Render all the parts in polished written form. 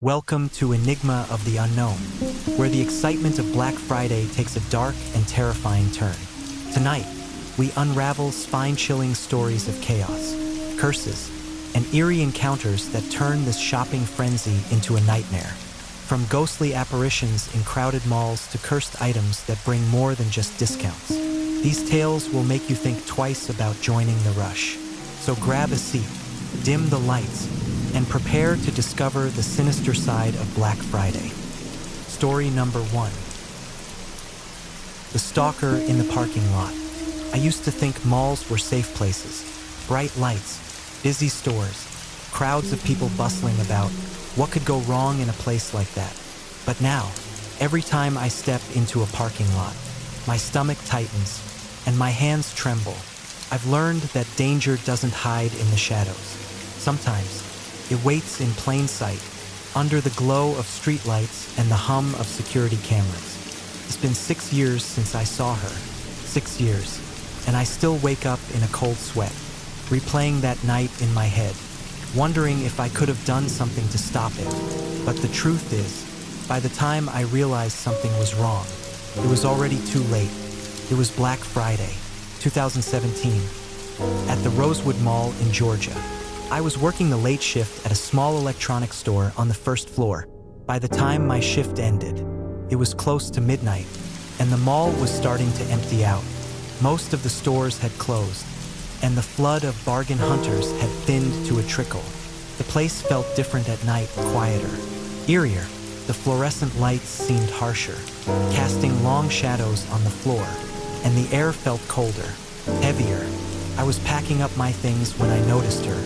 Welcome to Enigma of the Unknown, where the excitement of Black Friday takes a dark and terrifying turn. Tonight, we unravel spine-chilling stories of chaos, curses, and eerie encounters that turn this shopping frenzy into a nightmare. From ghostly apparitions in crowded malls to cursed items that bring more than just discounts. These tales will make you think twice about joining the rush. So grab a seat, dim the lights, and prepare to discover the sinister side of Black Friday. Story number 1. The Stalker in the Parking Lot. I used to think malls were safe places. Bright lights, busy stores, crowds of people bustling about. What could go wrong in a place like that? But now, every time I step into a parking lot, my stomach tightens and my hands tremble. I've learned that danger doesn't hide in the shadows. Sometimes, it waits in plain sight, under the glow of streetlights and the hum of security cameras. It's been 6 years since I saw her. 6 years, and I still wake up in a cold sweat, replaying that night in my head, wondering if I could have done something to stop it. But the truth is, by the time I realized something was wrong, it was already too late. It was Black Friday, 2017, at the Rosewood Mall in Georgia. I was working the late shift at a small electronics store on the first floor. By the time my shift ended, it was close to midnight, and the mall was starting to empty out. Most of the stores had closed, and the flood of bargain hunters had thinned to a trickle. The place felt different at night, quieter, eerier. The fluorescent lights seemed harsher, casting long shadows on the floor, and the air felt colder, heavier. I was packing up my things when I noticed her.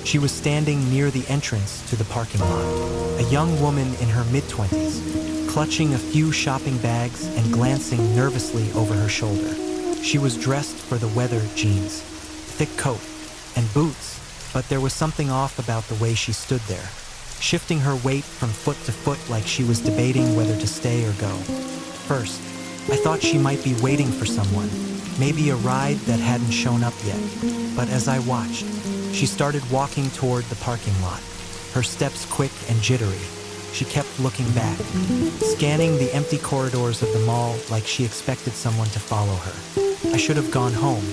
She was standing near the entrance to the parking lot, a young woman in her mid-20s, clutching a few shopping bags and glancing nervously over her shoulder. She was dressed for the weather: jeans, thick coat, and boots, but there was something off about the way she stood there, shifting her weight from foot to foot like she was debating whether to stay or go. First, I thought she might be waiting for someone, maybe a ride that hadn't shown up yet. But as I watched, she started walking toward the parking lot, her steps quick and jittery. She kept looking back, scanning the empty corridors of the mall like she expected someone to follow her. I should have gone home.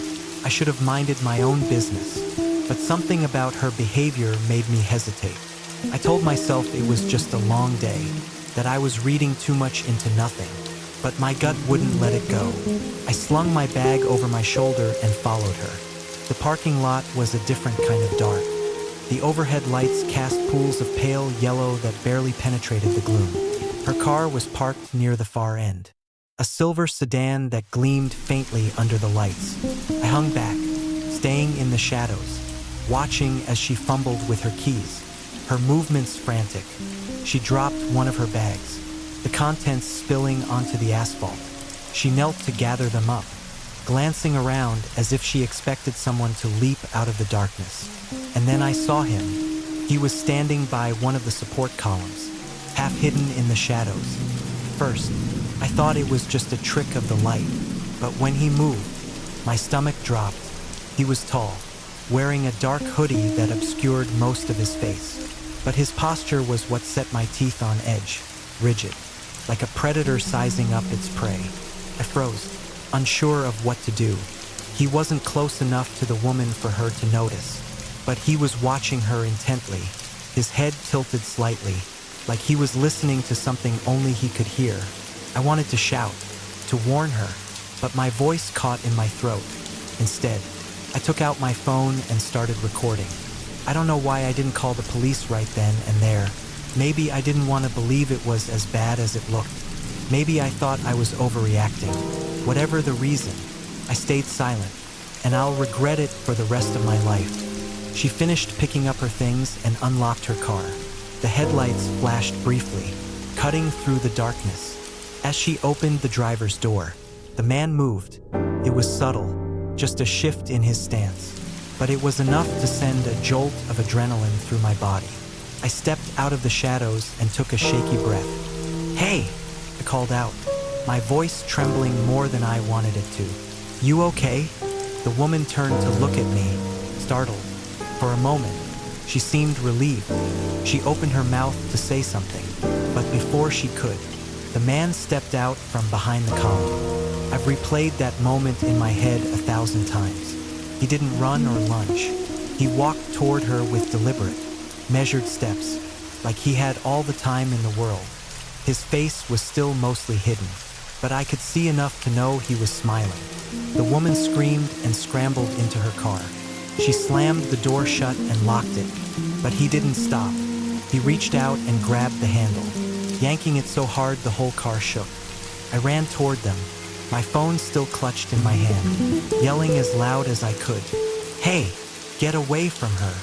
I should have minded my own business. But something about her behavior made me hesitate. I told myself it was just a long day, that I was reading too much into nothing. But my gut wouldn't let it go. I slung my bag over my shoulder and followed her. The parking lot was a different kind of dark. The overhead lights cast pools of pale yellow that barely penetrated the gloom. Her car was parked near the far end, a silver sedan that gleamed faintly under the lights. I hung back, staying in the shadows, watching as she fumbled with her keys, her movements frantic. She dropped one of her bags, the contents spilling onto the asphalt. She knelt to gather them up, glancing around as if she expected someone to leap out of the darkness. And then I saw him. He was standing by one of the support columns, half hidden in the shadows. First, I thought it was just a trick of the light, but when he moved, my stomach dropped. He was tall, wearing a dark hoodie that obscured most of his face, but his posture was what set my teeth on edge, rigid, like a predator sizing up its prey. I froze, unsure of what to do. He wasn't close enough to the woman for her to notice, but he was watching her intently, his head tilted slightly, like he was listening to something only he could hear. I wanted to shout, to warn her, but my voice caught in my throat. Instead, I took out my phone and started recording. I don't know why I didn't call the police right then and there. Maybe I didn't want to believe it was as bad as it looked. Maybe I thought I was overreacting. Whatever the reason, I stayed silent, and I'll regret it for the rest of my life. She finished picking up her things and unlocked her car. The headlights flashed briefly, cutting through the darkness. As she opened the driver's door, the man moved. It was subtle, just a shift in his stance, but it was enough to send a jolt of adrenaline through my body. I stepped out of the shadows and took a shaky breath. "Hey!" I called out, my voice trembling more than I wanted it to. "You okay?" The woman turned to look at me, startled. For a moment, She seemed relieved. She opened her mouth to say something, but before she could, the man stepped out from behind the column. I've replayed that moment in my head 1,000 times. He didn't run or lunge. He walked toward her with deliberate, measured steps, like he had all the time in the world. His face was still mostly hidden, but I could see enough to know he was smiling. The woman screamed and scrambled into her car. She slammed the door shut and locked it, but he didn't stop. He reached out and grabbed the handle, yanking it so hard the whole car shook. I ran toward them, my phone still clutched in my hand, yelling as loud as I could, "Hey, get away from her."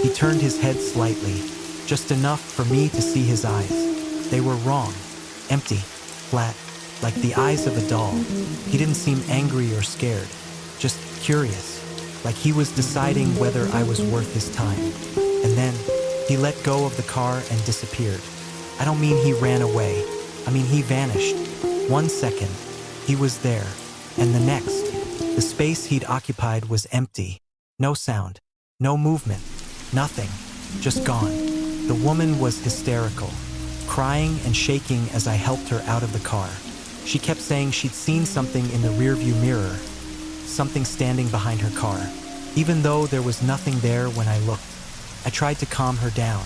He turned his head slightly, just enough for me to see his eyes. They were wrong, empty, flat, like the eyes of a doll. He didn't seem angry or scared, just curious, like he was deciding whether I was worth his time. And then, he let go of the car and disappeared. I don't mean he ran away. I mean he vanished. 1 second, he was there, and the next, the space he'd occupied was empty. No sound, no movement, nothing, just gone. The woman was hysterical, crying and shaking as I helped her out of the car. She kept saying she'd seen something in the rearview mirror, something standing behind her car, even though there was nothing there when I looked. I tried to calm her down,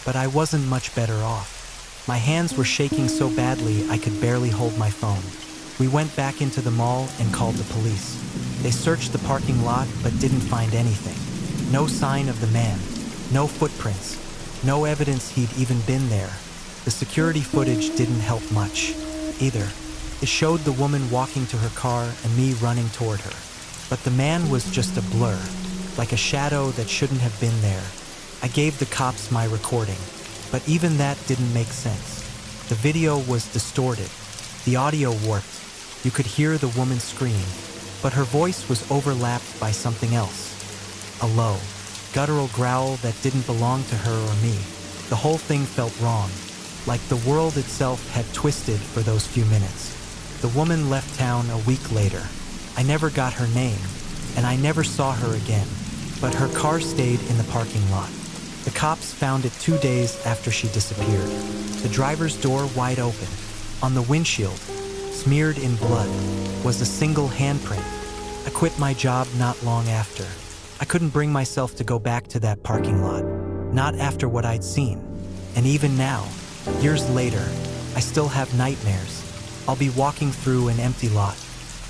but I wasn't much better off. My hands were shaking so badly I could barely hold my phone. We went back into the mall and called the police. They searched the parking lot but didn't find anything. No sign of the man, no footprints, no evidence he'd even been there. The security footage didn't help much, either. It showed the woman walking to her car and me running toward her. But the man was just a blur, like a shadow that shouldn't have been there. I gave the cops my recording, but even that didn't make sense. The video was distorted, the audio warped. You could hear the woman scream, but her voice was overlapped by something else. A low, guttural growl that didn't belong to her or me. The whole thing felt wrong, like the world itself had twisted for those few minutes. The woman left town a week later. I never got her name, and I never saw her again, but her car stayed in the parking lot. The cops found it 2 days after she disappeared. The driver's door wide open. On the windshield, smeared in blood, was a single handprint. I quit my job not long after. I couldn't bring myself to go back to that parking lot, not after what I'd seen. And even now, years later, I still have nightmares. I'll be walking through an empty lot,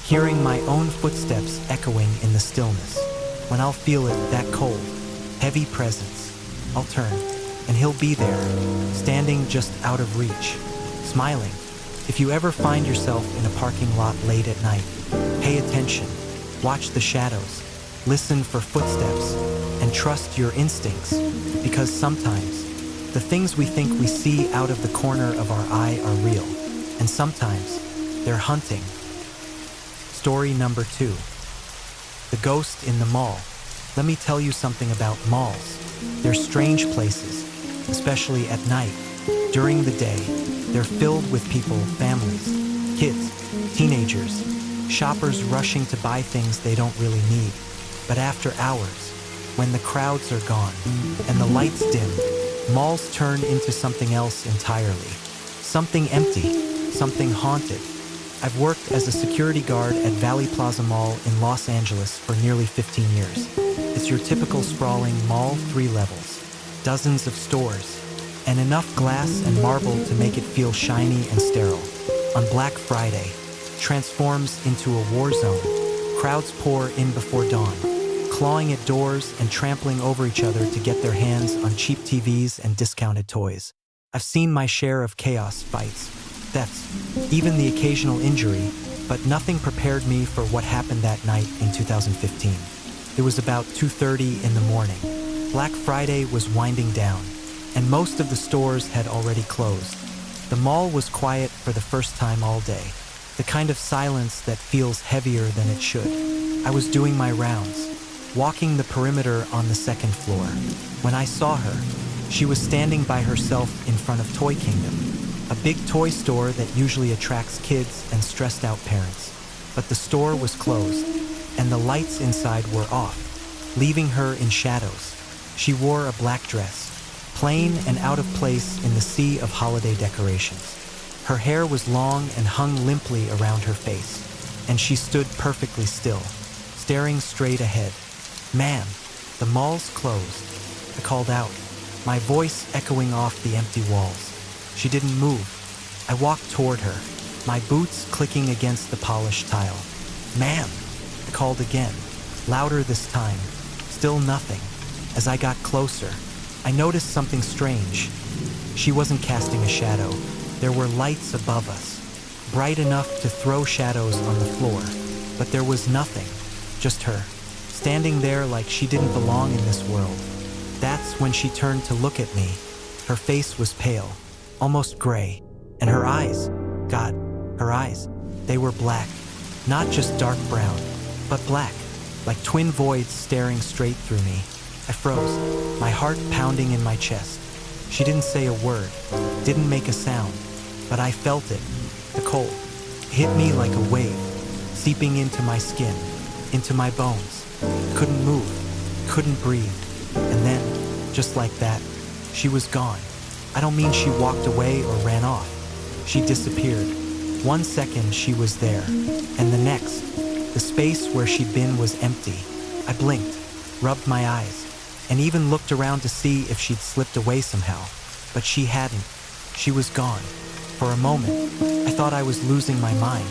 hearing my own footsteps echoing in the stillness. When I'll feel it that cold, heavy presence, I'll turn, and he'll be there, standing just out of reach, smiling. If you ever find yourself in a parking lot late at night, pay attention, watch the shadows, listen for footsteps, and trust your instincts, because sometimes the things we think we see out of the corner of our eye are real, and sometimes they're hunting. Story number 2. The ghost in the mall. Let me tell you something about malls. They're strange places, especially at night. During the day, they're filled with people, families, kids, teenagers, shoppers rushing to buy things they don't really need. But after hours, when the crowds are gone and the lights dim, malls turn into something else entirely. Something empty, something haunted. I've worked as a security guard at Valley Plaza Mall in Los Angeles for nearly 15 years. It's your typical sprawling mall, 3 levels, dozens of stores, and enough glass and marble to make it feel shiny and sterile. On Black Friday, transforms into a war zone. Crowds pour in before dawn, clawing at doors and trampling over each other to get their hands on cheap TVs and discounted toys. I've seen my share of chaos, fights, thefts, even the occasional injury, but nothing prepared me for what happened that night in 2015. It was about 2:30 in the morning. Black Friday was winding down, and most of the stores had already closed. The mall was quiet for the first time all day, the kind of silence that feels heavier than it should. I was doing my rounds, walking the perimeter on the 2nd floor. When I saw her, she was standing by herself in front of Toy Kingdom, a big toy store that usually attracts kids and stressed out parents. But the store was closed, and the lights inside were off, leaving her in shadows. She wore a black dress, plain and out of place in the sea of holiday decorations. Her hair was long and hung limply around her face, and she stood perfectly still, staring straight ahead. "Ma'am, the mall's closed," I called out, my voice echoing off the empty walls. She didn't move. I walked toward her, my boots clicking against the polished tile. "Ma'am," I called again, louder this time. Still nothing. As I got closer, I noticed something strange. She wasn't casting a shadow. There were lights above us, bright enough to throw shadows on the floor, but there was nothing, just her, standing there like she didn't belong in this world. That's when she turned to look at me. Her face was pale, almost gray, and her eyes, God, her eyes, they were black, not just dark brown, but black, like twin voids staring straight through me. I froze, my heart pounding in my chest. She didn't say a word, didn't make a sound, but I felt it. The cold hit me like a wave, seeping into my skin, into my bones. Couldn't move, couldn't breathe. And then, just like that, she was gone. I don't mean she walked away or ran off. She disappeared. 1 second she was there, and the next, the space where she'd been was empty. I blinked, rubbed my eyes, and even looked around to see if she'd slipped away somehow. But she hadn't. She was gone. For a moment, I thought I was losing my mind.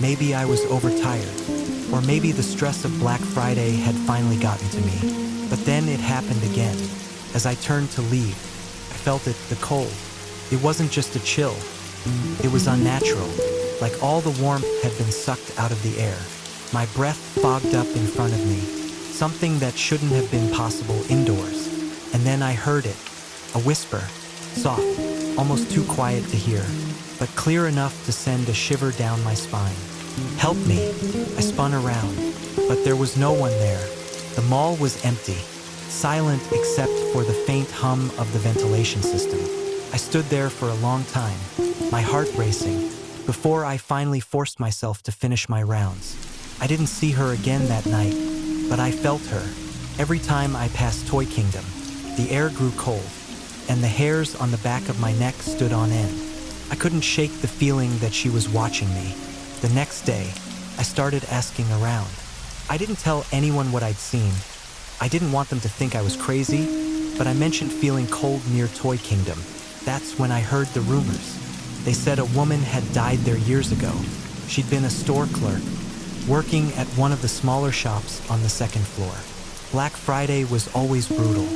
Maybe I was overtired, or maybe the stress of Black Friday had finally gotten to me. But then it happened again. As I turned to leave, I felt it, the cold. It wasn't just a chill. It was unnatural, like all the warmth had been sucked out of the air. My breath fogged up in front of me, something that shouldn't have been possible indoors. And then I heard it, a whisper, soft, almost too quiet to hear, but clear enough to send a shiver down my spine. "Help me." I spun around, but there was no one there. The mall was empty, silent except for the faint hum of the ventilation system. I stood there for a long time, my heart racing, before I finally forced myself to finish my rounds. I didn't see her again that night, but I felt her. Every time I passed Toy Kingdom, the air grew cold, and the hairs on the back of my neck stood on end. I couldn't shake the feeling that she was watching me. The next day, I started asking around. I didn't tell anyone what I'd seen. I didn't want them to think I was crazy, but I mentioned feeling cold near Toy Kingdom. That's when I heard the rumors. They said a woman had died there years ago. She'd been a store clerk, working at one of the smaller shops on the second floor. Black Friday was always brutal,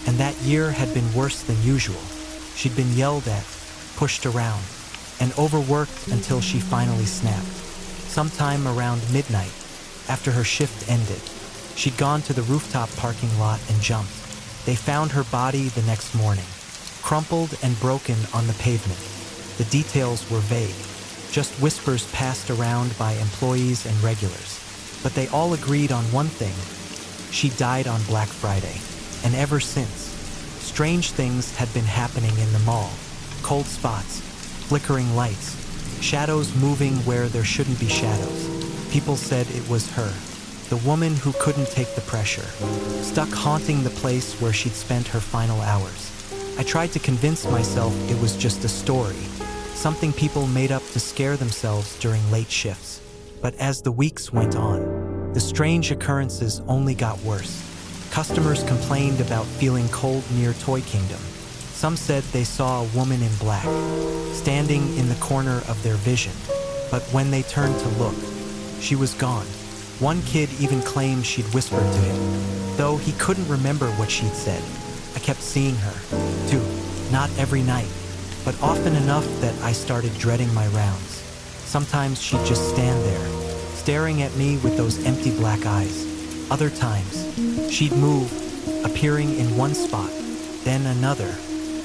and that year had been worse than usual. She'd been yelled at, pushed around, and overworked until she finally snapped. Sometime around midnight, after her shift ended, she'd gone to the rooftop parking lot and jumped. They found her body the next morning, crumpled and broken on the pavement. The details were vague, just whispers passed around by employees and regulars. But they all agreed on one thing: she died on Black Friday. And ever since, strange things had been happening in the mall. Cold spots, flickering lights, shadows moving where there shouldn't be shadows. People said it was her, the woman who couldn't take the pressure, stuck haunting the place where she'd spent her final hours. I tried to convince myself it was just a story, something people made up to scare themselves during late shifts. But as the weeks went on, the strange occurrences only got worse. Customers complained about feeling cold near Toy Kingdom. Some said they saw a woman in black, standing in the corner of their vision. But when they turned to look, she was gone. One kid even claimed she'd whispered to him, though he couldn't remember what she'd said. I kept seeing her, too, not every night, but often enough that I started dreading my rounds. Sometimes she'd just stand there, staring at me with those empty black eyes. Other times, she'd move, appearing in one spot, then another,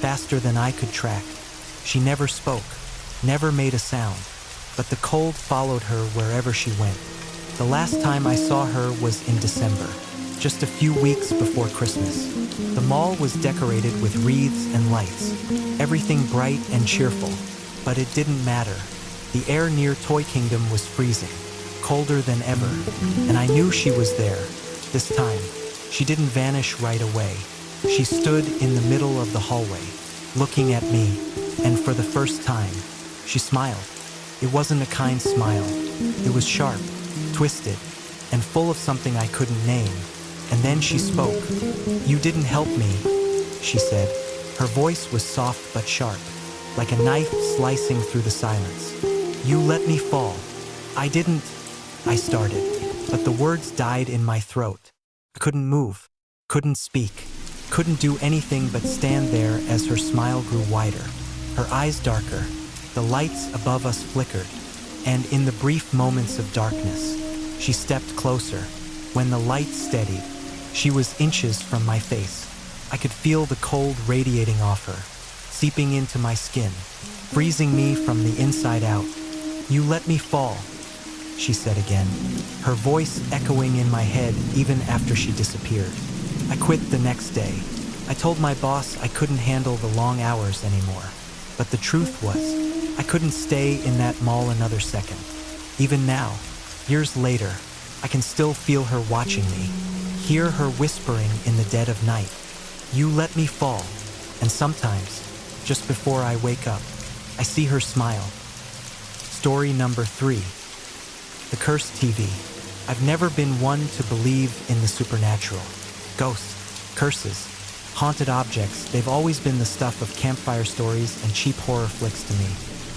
faster than I could track. She never spoke, never made a sound, but the cold followed her wherever she went. The last time I saw her was in December, just a few weeks before Christmas. The mall was decorated with wreaths and lights, everything bright and cheerful, but it didn't matter. The air near Toy Kingdom was freezing, colder than ever, and I knew she was there. This time, she didn't vanish right away. She stood in the middle of the hallway, looking at me, and for the first time, she smiled. It wasn't a kind smile. It was sharp, twisted, and full of something I couldn't name. And then she spoke. "You didn't help me," she said. Her voice was soft but sharp, like a knife slicing through the silence. "You let me fall." "I didn't," I started, but the words died in my throat. I couldn't move, couldn't speak, couldn't do anything but stand there as her smile grew wider, her eyes darker. The lights above us flickered, and in the brief moments of darkness, she stepped closer. When the light steadied, she was inches from my face. I could feel the cold radiating off her, seeping into my skin, freezing me from the inside out. "You let me fall," she said again, her voice echoing in my head even after she disappeared. I quit the next day. I told my boss I couldn't handle the long hours anymore. But the truth was, I couldn't stay in that mall another second. Even now, years later, I can still feel her watching me, hear her whispering in the dead of night, "You let me fall." And sometimes, just before I wake up, I see her smile. Story number 3. The Cursed TV. I've never been one to believe in the supernatural. Ghosts, curses, haunted objects, they've always been the stuff of campfire stories and cheap horror flicks to me.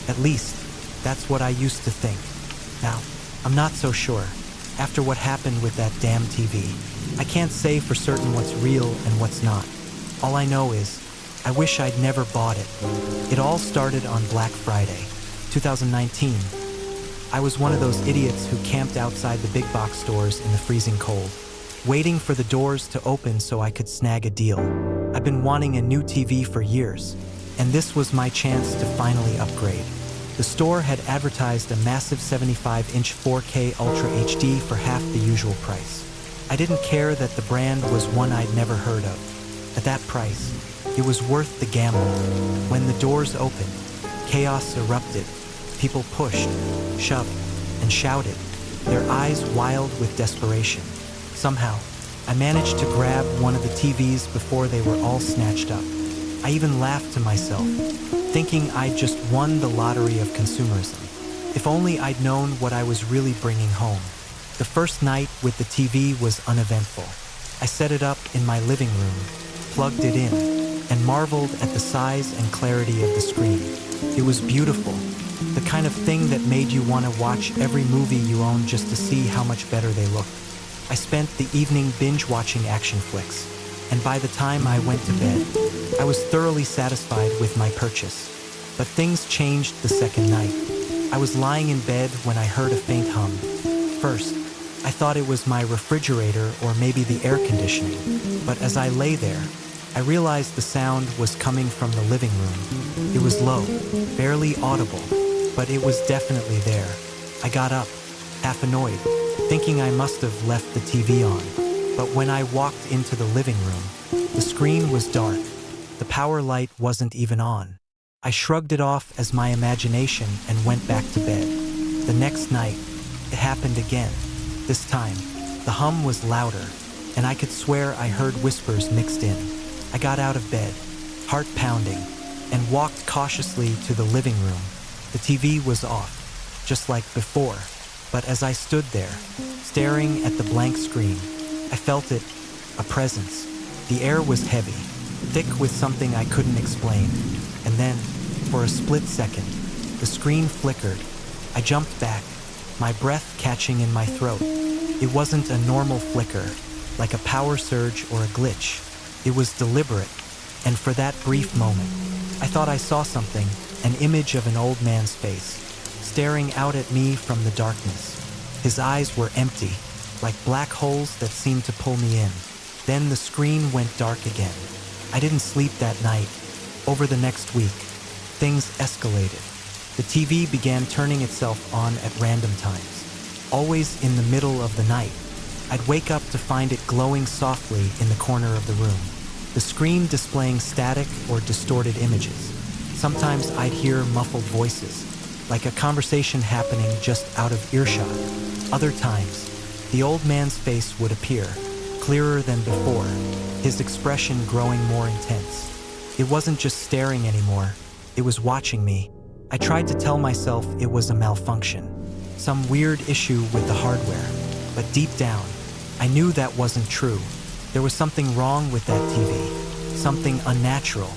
At least, that's what I used to think. Now, I'm not so sure. After what happened with that damn TV, I can't say for certain what's real and what's not. All I know is, I wish I'd never bought it. It all started on Black Friday, 2019. I was one of those idiots who camped outside the big box stores in the freezing cold, waiting for the doors to open so I could snag a deal. I've been wanting a new TV for years, and this was my chance to finally upgrade. The store had advertised a massive 75-inch 4K Ultra HD for half the usual price. I didn't care that the brand was one I'd never heard of. At that price, it was worth the gamble. When the doors opened, chaos erupted. People pushed, shoved, and shouted, their eyes wild with desperation. Somehow, I managed to grab one of the TVs before they were all snatched up. I even laughed to myself, thinking I'd just won the lottery of consumerism. If only I'd known what I was really bringing home. The first night with the TV was uneventful. I set it up in my living room, plugged it in, and marveled at the size and clarity of the screen. It was beautiful, the kind of thing that made you want to watch every movie you own just to see how much better they looked. I spent the evening binge-watching action flicks, and by the time I went to bed, I was thoroughly satisfied with my purchase. But things changed the second night. I was lying in bed when I heard a faint hum. First, I thought it was my refrigerator or maybe the air conditioning, but as I lay there, I realized the sound was coming from the living room. It was low, barely audible, but it was definitely there. I got up, half annoyed, thinking I must have left the TV on. But when I walked into the living room, the screen was dark. The power light wasn't even on. I shrugged it off as my imagination and went back to bed. The next night, it happened again. This time, the hum was louder, and I could swear I heard whispers mixed in. I got out of bed, heart pounding, and walked cautiously to the living room. The TV was off, just like before, but as I stood there, staring at the blank screen, I felt it, a presence. The air was heavy, thick with something I couldn't explain. And then, for a split second, the screen flickered. I jumped back, my breath catching in my throat. It wasn't a normal flicker, like a power surge or a glitch. It was deliberate, and for that brief moment, I thought I saw something, an image of an old man's face, staring out at me from the darkness. His eyes were empty, like black holes that seemed to pull me in. Then the screen went dark again. I didn't sleep that night. Over the next week, things escalated. The TV began turning itself on at random times, always in the middle of the night. I'd wake up to find it glowing softly in the corner of the room, the screen displaying static or distorted images. Sometimes I'd hear muffled voices, like a conversation happening just out of earshot. Other times, the old man's face would appear, clearer than before, his expression growing more intense. It wasn't just staring anymore, it was watching me. I tried to tell myself it was a malfunction, some weird issue with the hardware, but deep down, I knew that wasn't true. There was something wrong with that TV, something unnatural.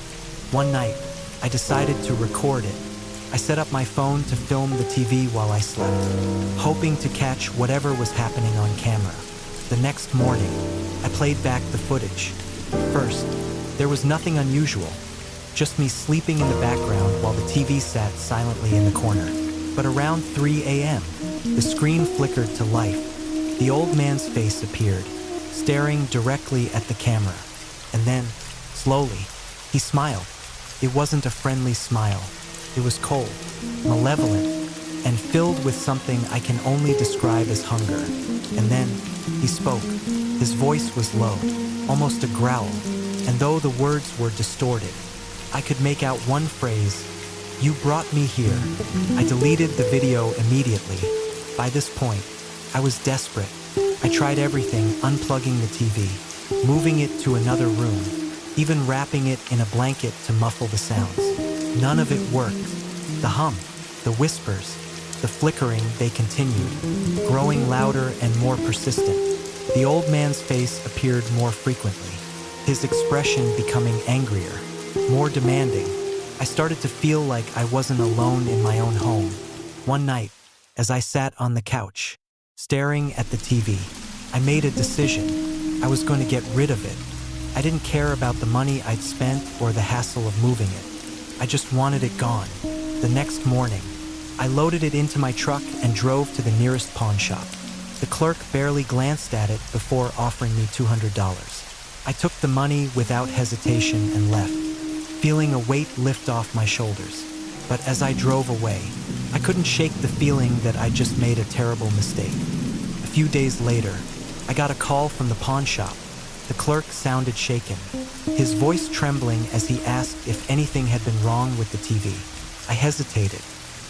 One night, I decided to record it. I set up my phone to film the TV while I slept, hoping to catch whatever was happening on camera. The next morning, I played back the footage. First, there was nothing unusual, just me sleeping in the background while the TV sat silently in the corner. But around 3 a.m., the screen flickered to life. The old man's face appeared, staring directly at the camera. And then, slowly, he smiled. It wasn't a friendly smile. It was cold, malevolent, and filled with something I can only describe as hunger. And then, he spoke. His voice was low, almost a growl, and though the words were distorted, I could make out one phrase, "You brought me here." I deleted the video immediately. By this point, I was desperate. I tried everything, unplugging the TV, moving it to another room, even wrapping it in a blanket to muffle the sounds. None of it worked. The hum, the whispers, the flickering, they continued, growing louder and more persistent. The old man's face appeared more frequently, his expression becoming angrier, more demanding. I started to feel like I wasn't alone in my own home. One night, as I sat on the couch, staring at the TV, I made a decision. I was going to get rid of it. I didn't care about the money I'd spent or the hassle of moving it. I just wanted it gone. The next morning, I loaded it into my truck and drove to the nearest pawn shop. The clerk barely glanced at it before offering me $200. I took the money without hesitation and left, feeling a weight lift off my shoulders. But as I drove away, I couldn't shake the feeling that I just made a terrible mistake. A few days later, I got a call from the pawn shop. The clerk sounded shaken, his voice trembling as he asked if anything had been wrong with the TV. I hesitated,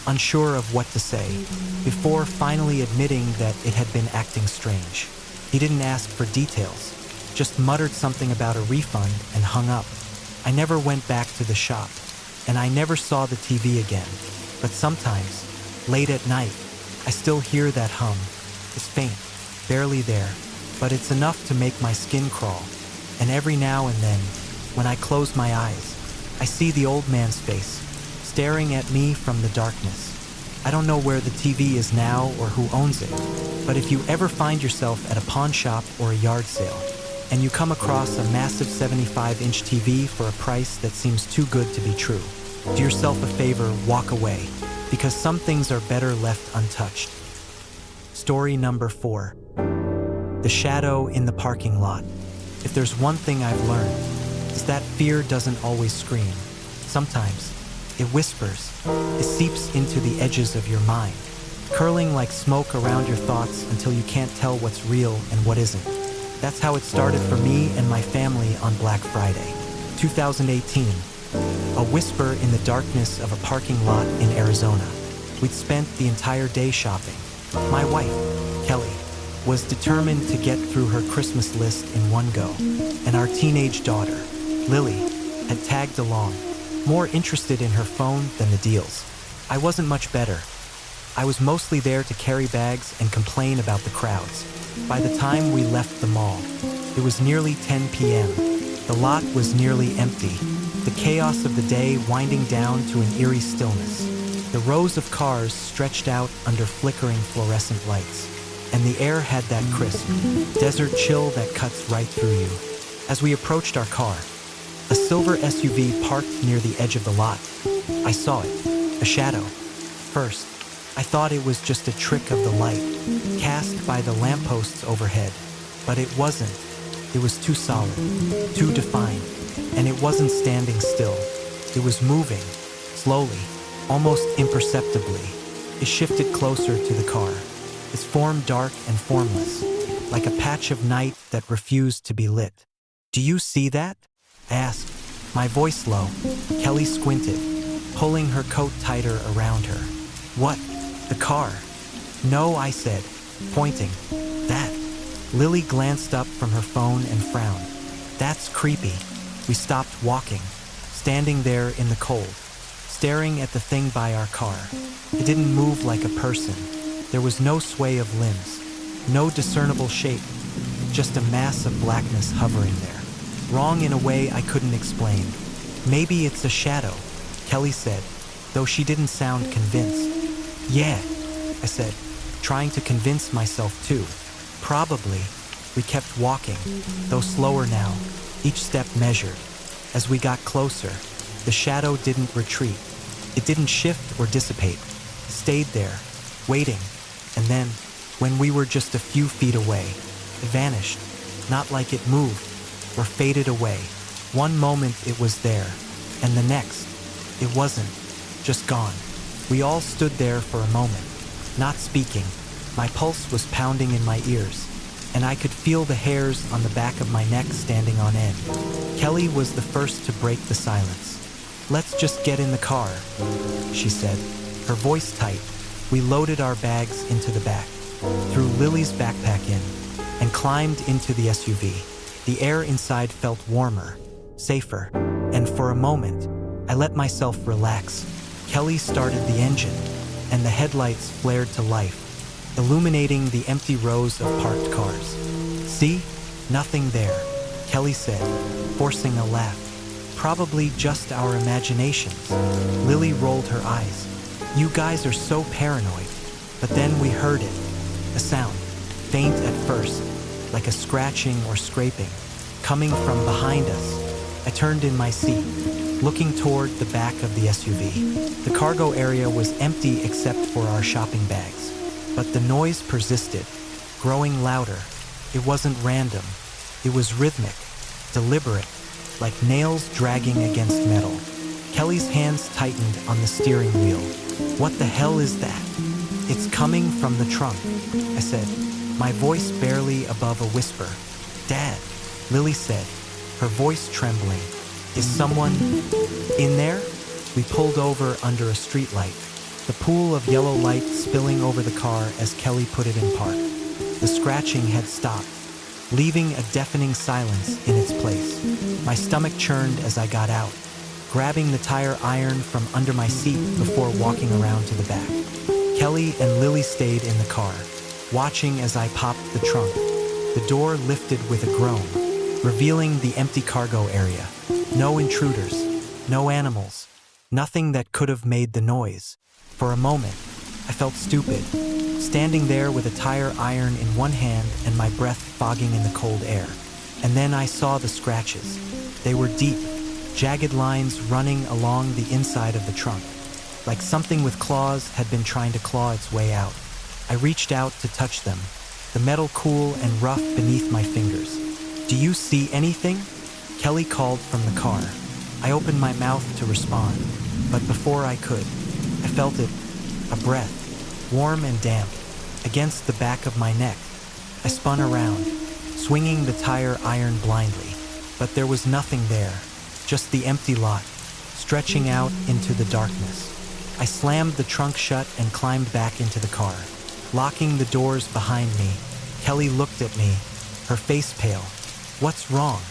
unsure of what to say, before finally admitting that it had been acting strange. He didn't ask for details, just muttered something about a refund and hung up. I never went back to the shop, and I never saw the TV again. But sometimes, late at night, I still hear that hum. It's faint, barely there, but it's enough to make my skin crawl. And every now and then, when I close my eyes, I see the old man's face, staring at me from the darkness. I don't know where the TV is now or who owns it, but if you ever find yourself at a pawn shop or a yard sale, and you come across a massive 75-inch TV for a price that seems too good to be true, do yourself a favor, walk away, because some things are better left untouched. Story number 4. The shadow in the parking lot. If there's one thing I've learned, it's that fear doesn't always scream. Sometimes, it whispers. It seeps into the edges of your mind, curling like smoke around your thoughts until you can't tell what's real and what isn't. That's how it started for me and my family on Black Friday, 2018. A whisper in the darkness of a parking lot in Arizona. We'd spent the entire day shopping. My wife, Kelly, was determined to get through her Christmas list in one go, and our teenage daughter, Lily, had tagged along, more interested in her phone than the deals. I wasn't much better. I was mostly there to carry bags and complain about the crowds. By the time we left the mall, it was nearly 10 p.m. The lot was nearly empty, the chaos of the day winding down to an eerie stillness. The rows of cars stretched out under flickering fluorescent lights, and the air had that crisp, desert chill that cuts right through you. As we approached our car, a silver SUV parked near the edge of the lot. I saw it, a shadow. First, I thought it was just a trick of the light, cast by the lampposts overhead. But it wasn't. It was too solid, too defined, and it wasn't standing still. It was moving, slowly, almost imperceptibly. It shifted closer to the car, its form dark and formless, like a patch of night that refused to be lit. "Do you see that?" I asked, my voice low. Kelly squinted, pulling her coat tighter around her. "What? The car?" "No," I said, pointing. "That. Lily glanced up from her phone and frowned. That's creepy. We stopped walking, standing there in the cold, staring at the thing by our car. It didn't move like a person. There was no sway of limbs, no discernible shape, just a mass of blackness hovering there. Wrong in a way I couldn't explain. Maybe it's a shadow, Kelly said, though she didn't sound convinced. Yeah, I said, trying to convince myself too. Probably. We kept walking, though slower now, each step measured. As we got closer, the shadow didn't retreat. It didn't shift or dissipate. It stayed there, waiting. And then, when we were just a few feet away, it vanished. Not like it moved or faded away. One moment it was there, and the next, it wasn't, just gone. We all stood there for a moment, not speaking. My pulse was pounding in my ears, and I could feel the hairs on the back of my neck standing on end. Kelly was the first to break the silence. "Let's just get in the car," she said, her voice tight. We loaded our bags into the back, threw Lily's backpack in, and climbed into the SUV. The air inside felt warmer, safer, and for a moment, I let myself relax. Kelly started the engine, and the headlights flared to life, illuminating the empty rows of parked cars. "See? Nothing there," Kelly said, forcing a laugh. "Probably just our imaginations." Lily rolled her eyes. "You guys are so paranoid." But then we heard it, a sound, faint at first, like a scratching or scraping, coming from behind us. I turned in my seat, looking toward the back of the SUV. The cargo area was empty except for our shopping bags. But the noise persisted, growing louder. It wasn't random. It was rhythmic, deliberate, like nails dragging against metal. Kelly's hands tightened on the steering wheel. "What the hell is that?" "It's coming from the trunk," I said, my voice barely above a whisper. "Dad," Lily said, her voice trembling. "Is someone in there?" We pulled over under a streetlight, the pool of yellow light spilling over the car as Kelly put it in park. The scratching had stopped, leaving a deafening silence in its place. My stomach churned as I got out, grabbing the tire iron from under my seat before walking around to the back. Kelly and Lily stayed in the car, watching as I popped the trunk. The door lifted with a groan, revealing the empty cargo area. No intruders, no animals, nothing that could have made the noise. For a moment, I felt stupid, standing there with a tire iron in one hand and my breath fogging in the cold air. And then I saw the scratches. They were deep, jagged lines running along the inside of the trunk, like something with claws had been trying to claw its way out. I reached out to touch them, the metal cool and rough beneath my fingers. "Do you see anything?" Kelly called from the car. I opened my mouth to respond, but before I could, I felt it, a breath, warm and damp, against the back of my neck. I spun around, swinging the tire iron blindly, but there was nothing there, just the empty lot, stretching out into the darkness. I slammed the trunk shut and climbed back into the car, locking the doors behind me. Kelly looked at me, her face pale. "What's wrong?"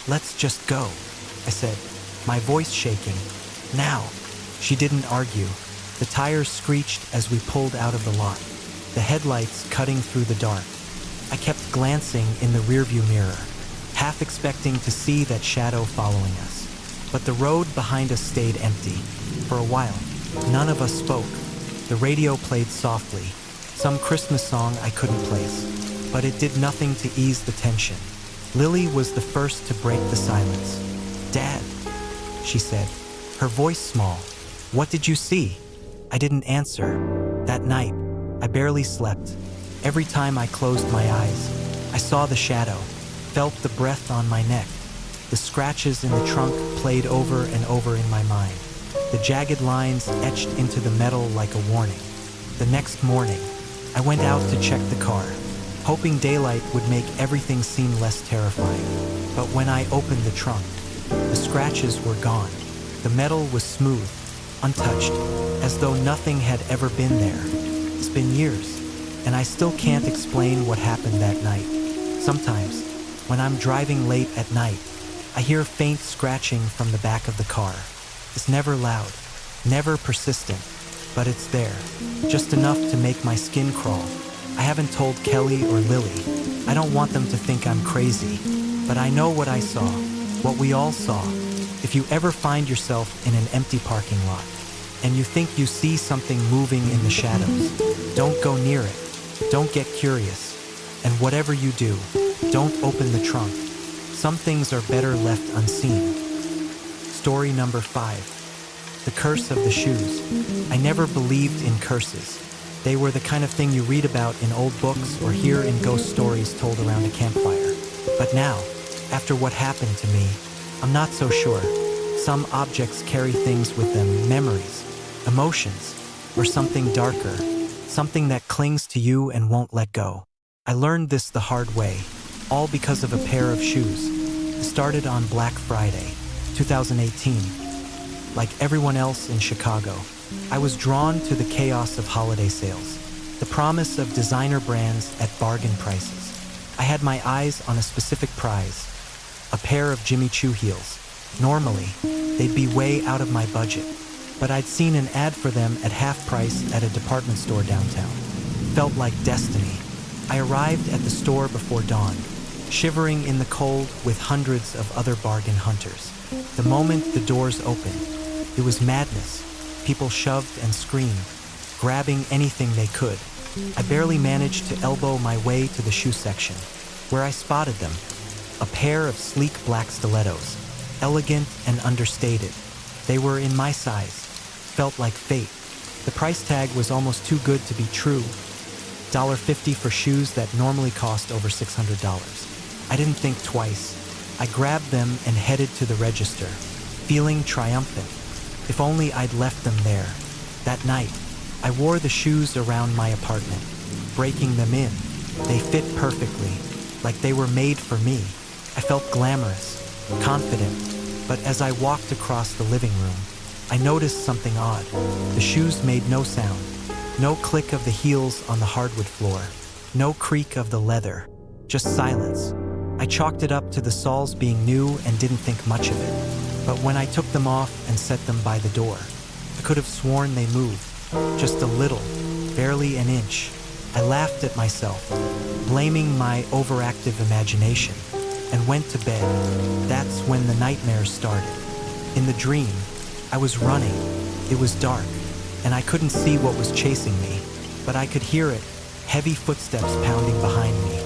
"Let's just go," I said, my voice shaking. "Now." She didn't argue. The tires screeched as we pulled out of the lot, the headlights cutting through the dark. I kept glancing in the rearview mirror, half expecting to see that shadow following us. But the road behind us stayed empty. For a while, none of us spoke. The radio played softly, some Christmas song I couldn't place, but it did nothing to ease the tension. Lily was the first to break the silence. "Dad," she said, her voice small. "What did you see?" I didn't answer. That night, I barely slept. Every time I closed my eyes, I saw the shadow, felt the breath on my neck. The scratches in the trunk played over and over in my mind, the jagged lines etched into the metal like a warning. The next morning, I went out to check the car, hoping daylight would make everything seem less terrifying. But when I opened the trunk, the scratches were gone. The metal was smooth, untouched, as though nothing had ever been there. It's been years, and I still can't explain what happened that night. Sometimes, when I'm driving late at night, I hear faint scratching from the back of the car. It's never loud, never persistent, but it's there, just enough to make my skin crawl. I haven't told Kelly or Lily. I don't want them to think I'm crazy, but I know what I saw, what we all saw. If you ever find yourself in an empty parking lot, and you think you see something moving in the shadows, don't go near it. Don't get curious. And whatever you do, don't open the trunk. Some things are better left unseen. Story number 5. The Curse of the Shoes. I never believed in curses. They were the kind of thing you read about in old books or hear in ghost stories told around a campfire. But now, after what happened to me, I'm not so sure. Some objects carry things with them, memories, emotions, or something darker, something that clings to you and won't let go. I learned this the hard way, all because of a pair of shoes. It started on Black Friday, 2018. Like everyone else in Chicago, I was drawn to the chaos of holiday sales, the promise of designer brands at bargain prices. I had my eyes on a specific prize, a pair of Jimmy Choo heels. Normally, they'd be way out of my budget, but I'd seen an ad for them at half price at a department store downtown. Felt like destiny. I arrived at the store before dawn, shivering in the cold with hundreds of other bargain hunters. The moment the doors opened, it was madness. People shoved and screamed, grabbing anything they could. I barely managed to elbow my way to the shoe section, where I spotted them. A pair of sleek black stilettos, elegant and understated. They were in my size. Felt like fate. The price tag was almost too good to be true. $1.50 for shoes that normally cost over $600. I didn't think twice. I grabbed them and headed to the register, feeling triumphant. If only I'd left them there. That night, I wore the shoes around my apartment, breaking them in. They fit perfectly, like they were made for me. I felt glamorous, confident, but as I walked across the living room, I noticed something odd. The shoes made no sound. No click of the heels on the hardwood floor. No creak of the leather. Just silence. I chalked it up to the soles being new and didn't think much of it. But when I took them off and set them by the door, I could have sworn they moved. Just a little, barely an inch. I laughed at myself, blaming my overactive imagination, and went to bed. That's when the nightmares started. In the dream, I was running. It was dark, and I couldn't see what was chasing me, but I could hear it, heavy footsteps pounding behind me,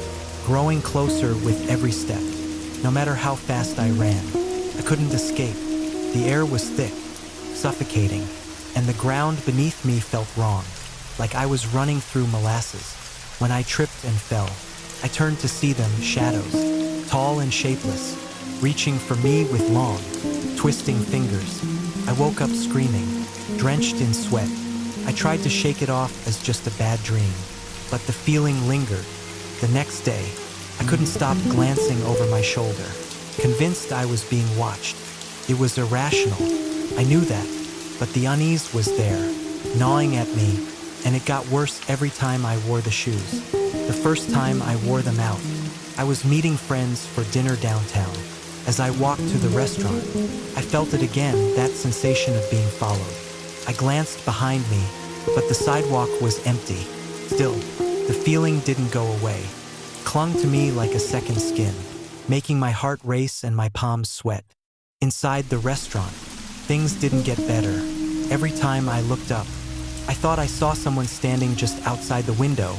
growing closer with every step. No matter how fast I ran, I couldn't escape. The air was thick, suffocating, and the ground beneath me felt wrong, like I was running through molasses. When I tripped and fell, I turned to see them, shadows, tall and shapeless, reaching for me with long, twisting fingers. I woke up screaming, drenched in sweat. I tried to shake it off as just a bad dream, but the feeling lingered. The next day, I couldn't stop glancing over my shoulder, convinced I was being watched. It was irrational. I knew that, but the unease was there, gnawing at me, and it got worse every time I wore the shoes. The first time I wore them out, I was meeting friends for dinner downtown. As I walked to the restaurant, I felt it again, that sensation of being followed. I glanced behind me, but the sidewalk was empty. Still, the feeling didn't go away. It clung to me like a second skin, making my heart race and my palms sweat. Inside the restaurant, things didn't get better. Every time I looked up, I thought I saw someone standing just outside the window,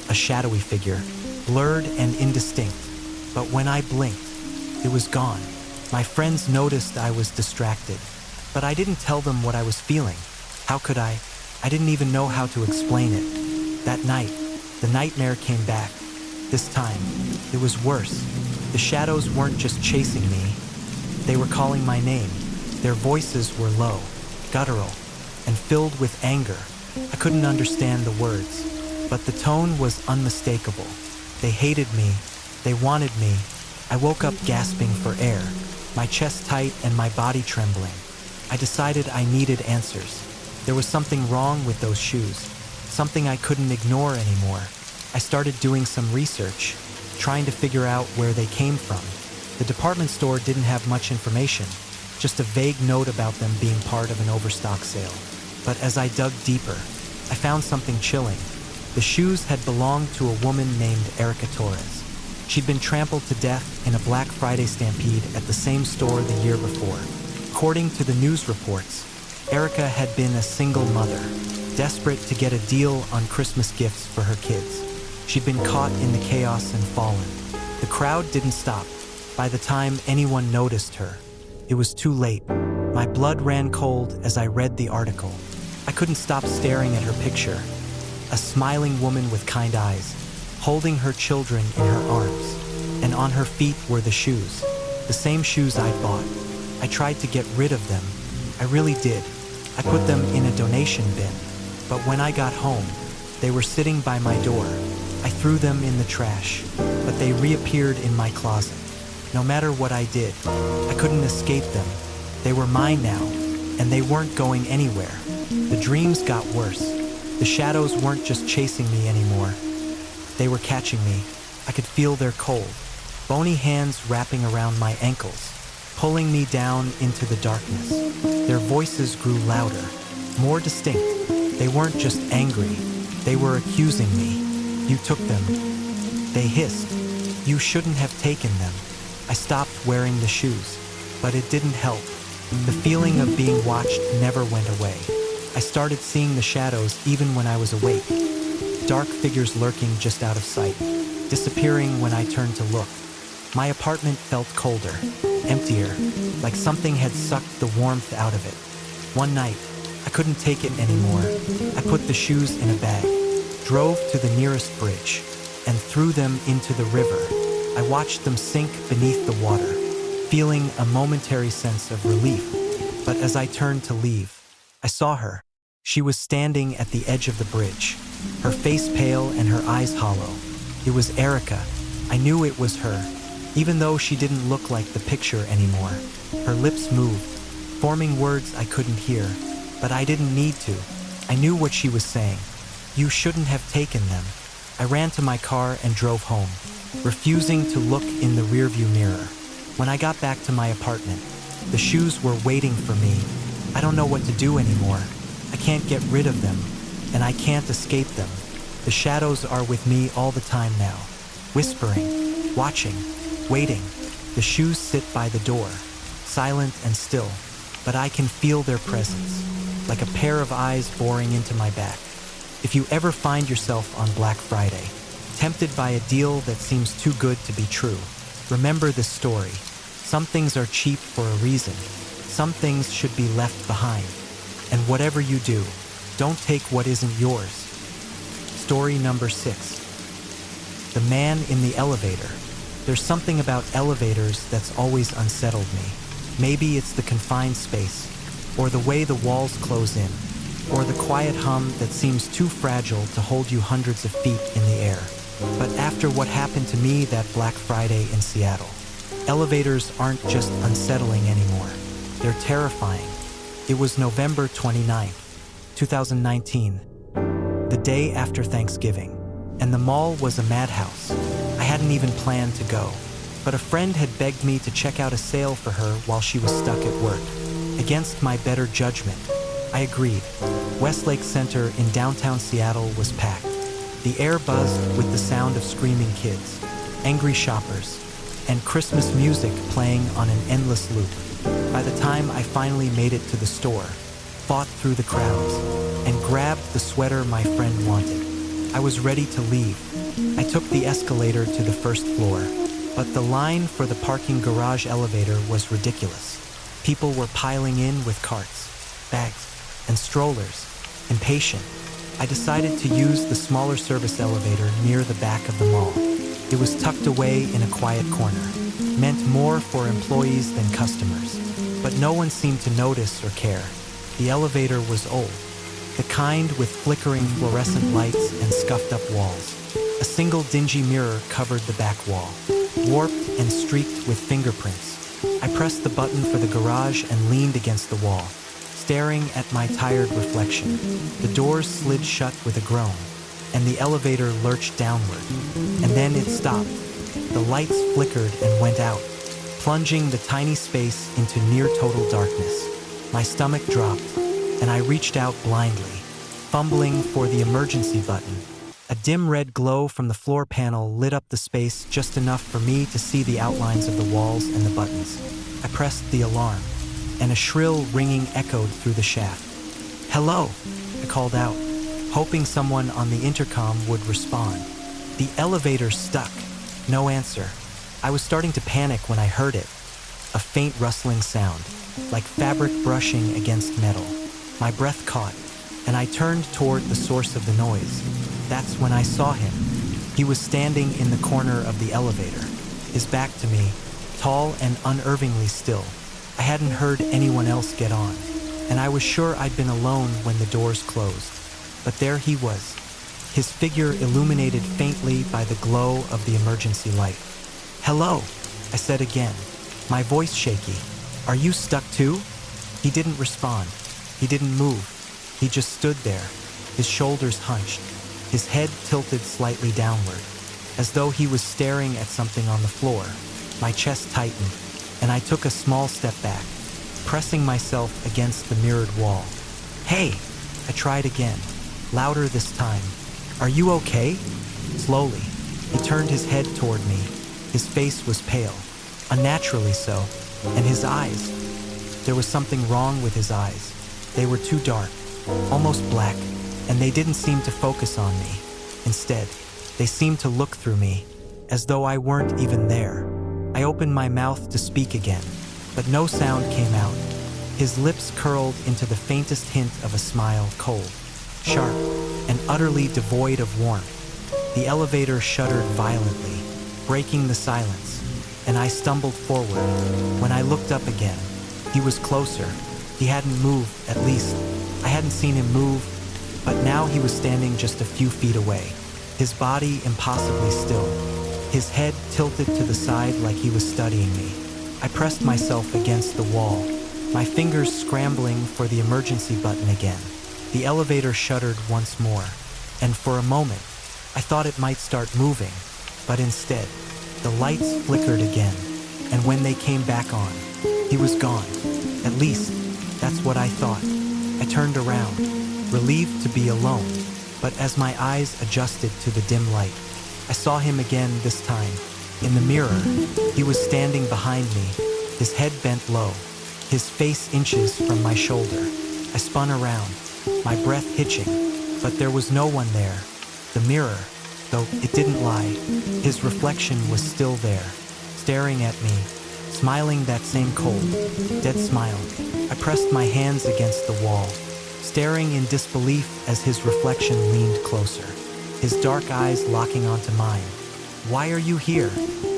a shadowy figure, blurred and indistinct. But when I blinked, it was gone. My friends noticed I was distracted, but I didn't tell them what I was feeling. How could I? I didn't even know how to explain it. That night, the nightmare came back. This time, it was worse. The shadows weren't just chasing me. They were calling my name. Their voices were low, guttural, and filled with anger. I couldn't understand the words, but the tone was unmistakable. They hated me. They wanted me. I woke up gasping for air, my chest tight and my body trembling. I decided I needed answers. There was something wrong with those shoes, something I couldn't ignore anymore. I started doing some research. trying to figure out where they came from. The department store didn't have much information, just a vague note about them being part of an overstock sale. But as I dug deeper, I found something chilling. The shoes had belonged to a woman named Erica Torres. She'd been trampled to death in a Black Friday stampede at the same store the year before. According to the news reports, Erica had been a single mother, desperate to get a deal on Christmas gifts for her kids. She'd been caught in the chaos and fallen. The crowd didn't stop. By the time anyone noticed her, it was too late. My blood ran cold as I read the article. I couldn't stop staring at her picture. A smiling woman with kind eyes, holding her children in her arms. And on her feet were the shoes, the same shoes I'd bought. I tried to get rid of them. I really did. I put them in a donation bin. But when I got home, they were sitting by my door. I threw them in the trash, but they reappeared in my closet. No matter what I did, I couldn't escape them. They were mine now, and they weren't going anywhere. The dreams got worse. The shadows weren't just chasing me anymore. They were catching me. I could feel their cold, bony hands wrapping around my ankles, pulling me down into the darkness. Their voices grew louder, more distinct. They weren't just angry. They were accusing me. You took them. They hissed. You shouldn't have taken them. I stopped wearing the shoes, but it didn't help. The feeling of being watched never went away. I started seeing the shadows even when I was awake. Dark figures lurking just out of sight, disappearing when I turned to look. My apartment felt colder, emptier, like something had sucked the warmth out of it. One night, I couldn't take it anymore. I put the shoes in a bag, drove to the nearest bridge, and threw them into the river. I watched them sink beneath the water, feeling a momentary sense of relief. But as I turned to leave, I saw her. She was standing at the edge of the bridge, her face pale and her eyes hollow. It was Erica. I knew it was her, even though she didn't look like the picture anymore. Her lips moved, forming words I couldn't hear, but I didn't need to. I knew what she was saying. You shouldn't have taken them. I ran to my car and drove home, refusing to look in the rearview mirror. When I got back to my apartment, the shoes were waiting for me. I don't know what to do anymore. I can't get rid of them, and I can't escape them. The shadows are with me all the time now, whispering, watching, waiting. The shoes sit by the door, silent and still, but I can feel their presence, like a pair of eyes boring into my back. If you ever find yourself on Black Friday, tempted by a deal that seems too good to be true, remember this story. Some things are cheap for a reason. Some things should be left behind. And whatever you do, don't take what isn't yours. Story number 6. The man in the elevator. There's something about elevators that's always unsettled me. Maybe it's the confined space, or the way the walls close in, or the quiet hum that seems too fragile to hold you hundreds of feet in the air. But after what happened to me that Black Friday in Seattle, elevators aren't just unsettling anymore. They're terrifying. It was November 29th, 2019, the day after Thanksgiving, and the mall was a madhouse. I hadn't even planned to go, but a friend had begged me to check out a sale for her while she was stuck at work. Against my better judgment, I agreed. Westlake Center in downtown Seattle was packed. The air buzzed with the sound of screaming kids, angry shoppers, and Christmas music playing on an endless loop. By the time I finally made it to the store, fought through the crowds, and grabbed the sweater my friend wanted, I was ready to leave. I took the escalator to the first floor, but the line for the parking garage elevator was ridiculous. People were piling in with carts, bags, and strollers, impatient. I decided to use the smaller service elevator near the back of the mall. It was tucked away in a quiet corner, meant more for employees than customers. But no one seemed to notice or care. The elevator was old, the kind with flickering fluorescent lights and scuffed up walls. A single dingy mirror covered the back wall, warped and streaked with fingerprints. I pressed the button for the garage and leaned against the wall, staring at my tired reflection. The doors slid shut with a groan, and the elevator lurched downward. And then it stopped. The lights flickered and went out, plunging the tiny space into near-total darkness. My stomach dropped, and I reached out blindly, fumbling for the emergency button. A dim red glow from the floor panel lit up the space just enough for me to see the outlines of the walls and the buttons. I pressed the alarm, and a shrill ringing echoed through the shaft. "Hello," I called out, hoping someone on the intercom would respond. The elevator stuck. No answer. I was starting to panic when I heard it. A faint rustling sound, like fabric brushing against metal. My breath caught, and I turned toward the source of the noise. That's when I saw him. He was standing in the corner of the elevator, his back to me, tall and unnervingly still. I hadn't heard anyone else get on, and I was sure I'd been alone when the doors closed. But there he was, his figure illuminated faintly by the glow of the emergency light. "Hello," I said again, my voice shaky. "Are you stuck too?" He didn't respond. He didn't move. He just stood there, his shoulders hunched, his head tilted slightly downward, as though he was staring at something on the floor. My chest tightened, and I took a small step back, pressing myself against the mirrored wall. "Hey," I tried again, louder this time. "Are you okay?" Slowly, he turned his head toward me. His face was pale, unnaturally so, and his eyes. There was something wrong with his eyes. They were too dark, almost black, and they didn't seem to focus on me. Instead, they seemed to look through me, as though I weren't even there. I opened my mouth to speak again, but no sound came out. His lips curled into the faintest hint of a smile, cold, sharp, and utterly devoid of warmth. The elevator shuddered violently, breaking the silence, and I stumbled forward. When I looked up again, he was closer. He hadn't moved, at least. I hadn't seen him move, but now he was standing just a few feet away, his body impossibly still, his head tilted to the side like he was studying me. I pressed myself against the wall, my fingers scrambling for the emergency button again. The elevator shuddered once more, and for a moment, I thought it might start moving, but instead, the lights flickered again, and when they came back on, he was gone. At least, that's what I thought. I turned around, relieved to be alone, but as my eyes adjusted to the dim light, I saw him again this time. In the mirror, he was standing behind me, his head bent low, his face inches from my shoulder. I spun around, my breath hitching, but there was no one there. The mirror, though it didn't lie, his reflection was still there, staring at me, smiling that same cold, dead smile. I pressed my hands against the wall, staring in disbelief as his reflection leaned closer, his dark eyes locking onto mine. "Why are you here?"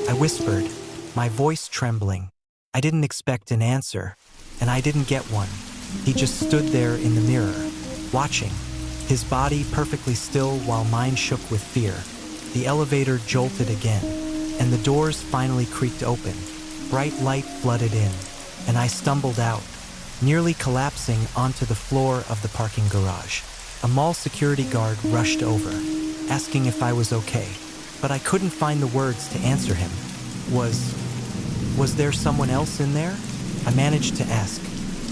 I whispered, my voice trembling. I didn't expect an answer, and I didn't get one. He just stood there in the mirror, watching, his body perfectly still while mine shook with fear. The elevator jolted again, and the doors finally creaked open. Bright light flooded in, and I stumbled out, nearly collapsing onto the floor of the parking garage. A mall security guard rushed over, asking if I was okay, but I couldn't find the words to answer him. Was there someone else in there? I managed to ask,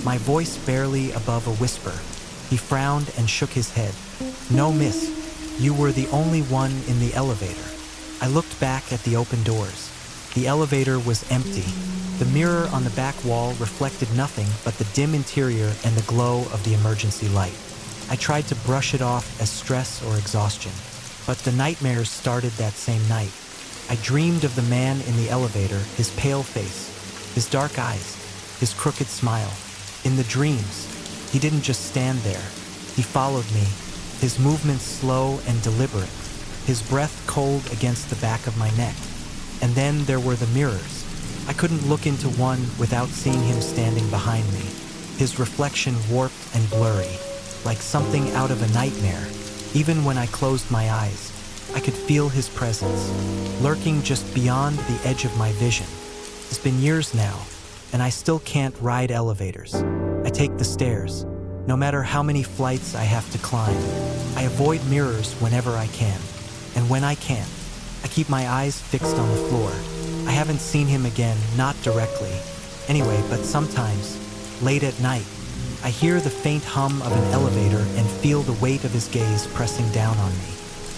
my voice barely above a whisper. He frowned and shook his head. "No, miss. You were the only one in the elevator." I looked back at the open doors. The elevator was empty. The mirror on the back wall reflected nothing but the dim interior and the glow of the emergency light. I tried to brush it off as stress or exhaustion, but the nightmares started that same night. I dreamed of the man in the elevator, his pale face, his dark eyes, his crooked smile. In the dreams, he didn't just stand there. He followed me, his movements slow and deliberate, his breath cold against the back of my neck. And then there were the mirrors. I couldn't look into one without seeing him standing behind me, his reflection warped and blurry, like something out of a nightmare. Even when I closed my eyes, I could feel his presence, lurking just beyond the edge of my vision. It's been years now, and I still can't ride elevators. I take the stairs, no matter how many flights I have to climb. I avoid mirrors whenever I can, and when I can't, I keep my eyes fixed on the floor. I haven't seen him again, not directly. Anyway, but sometimes, late at night, I hear the faint hum of an elevator and feel the weight of his gaze pressing down on me.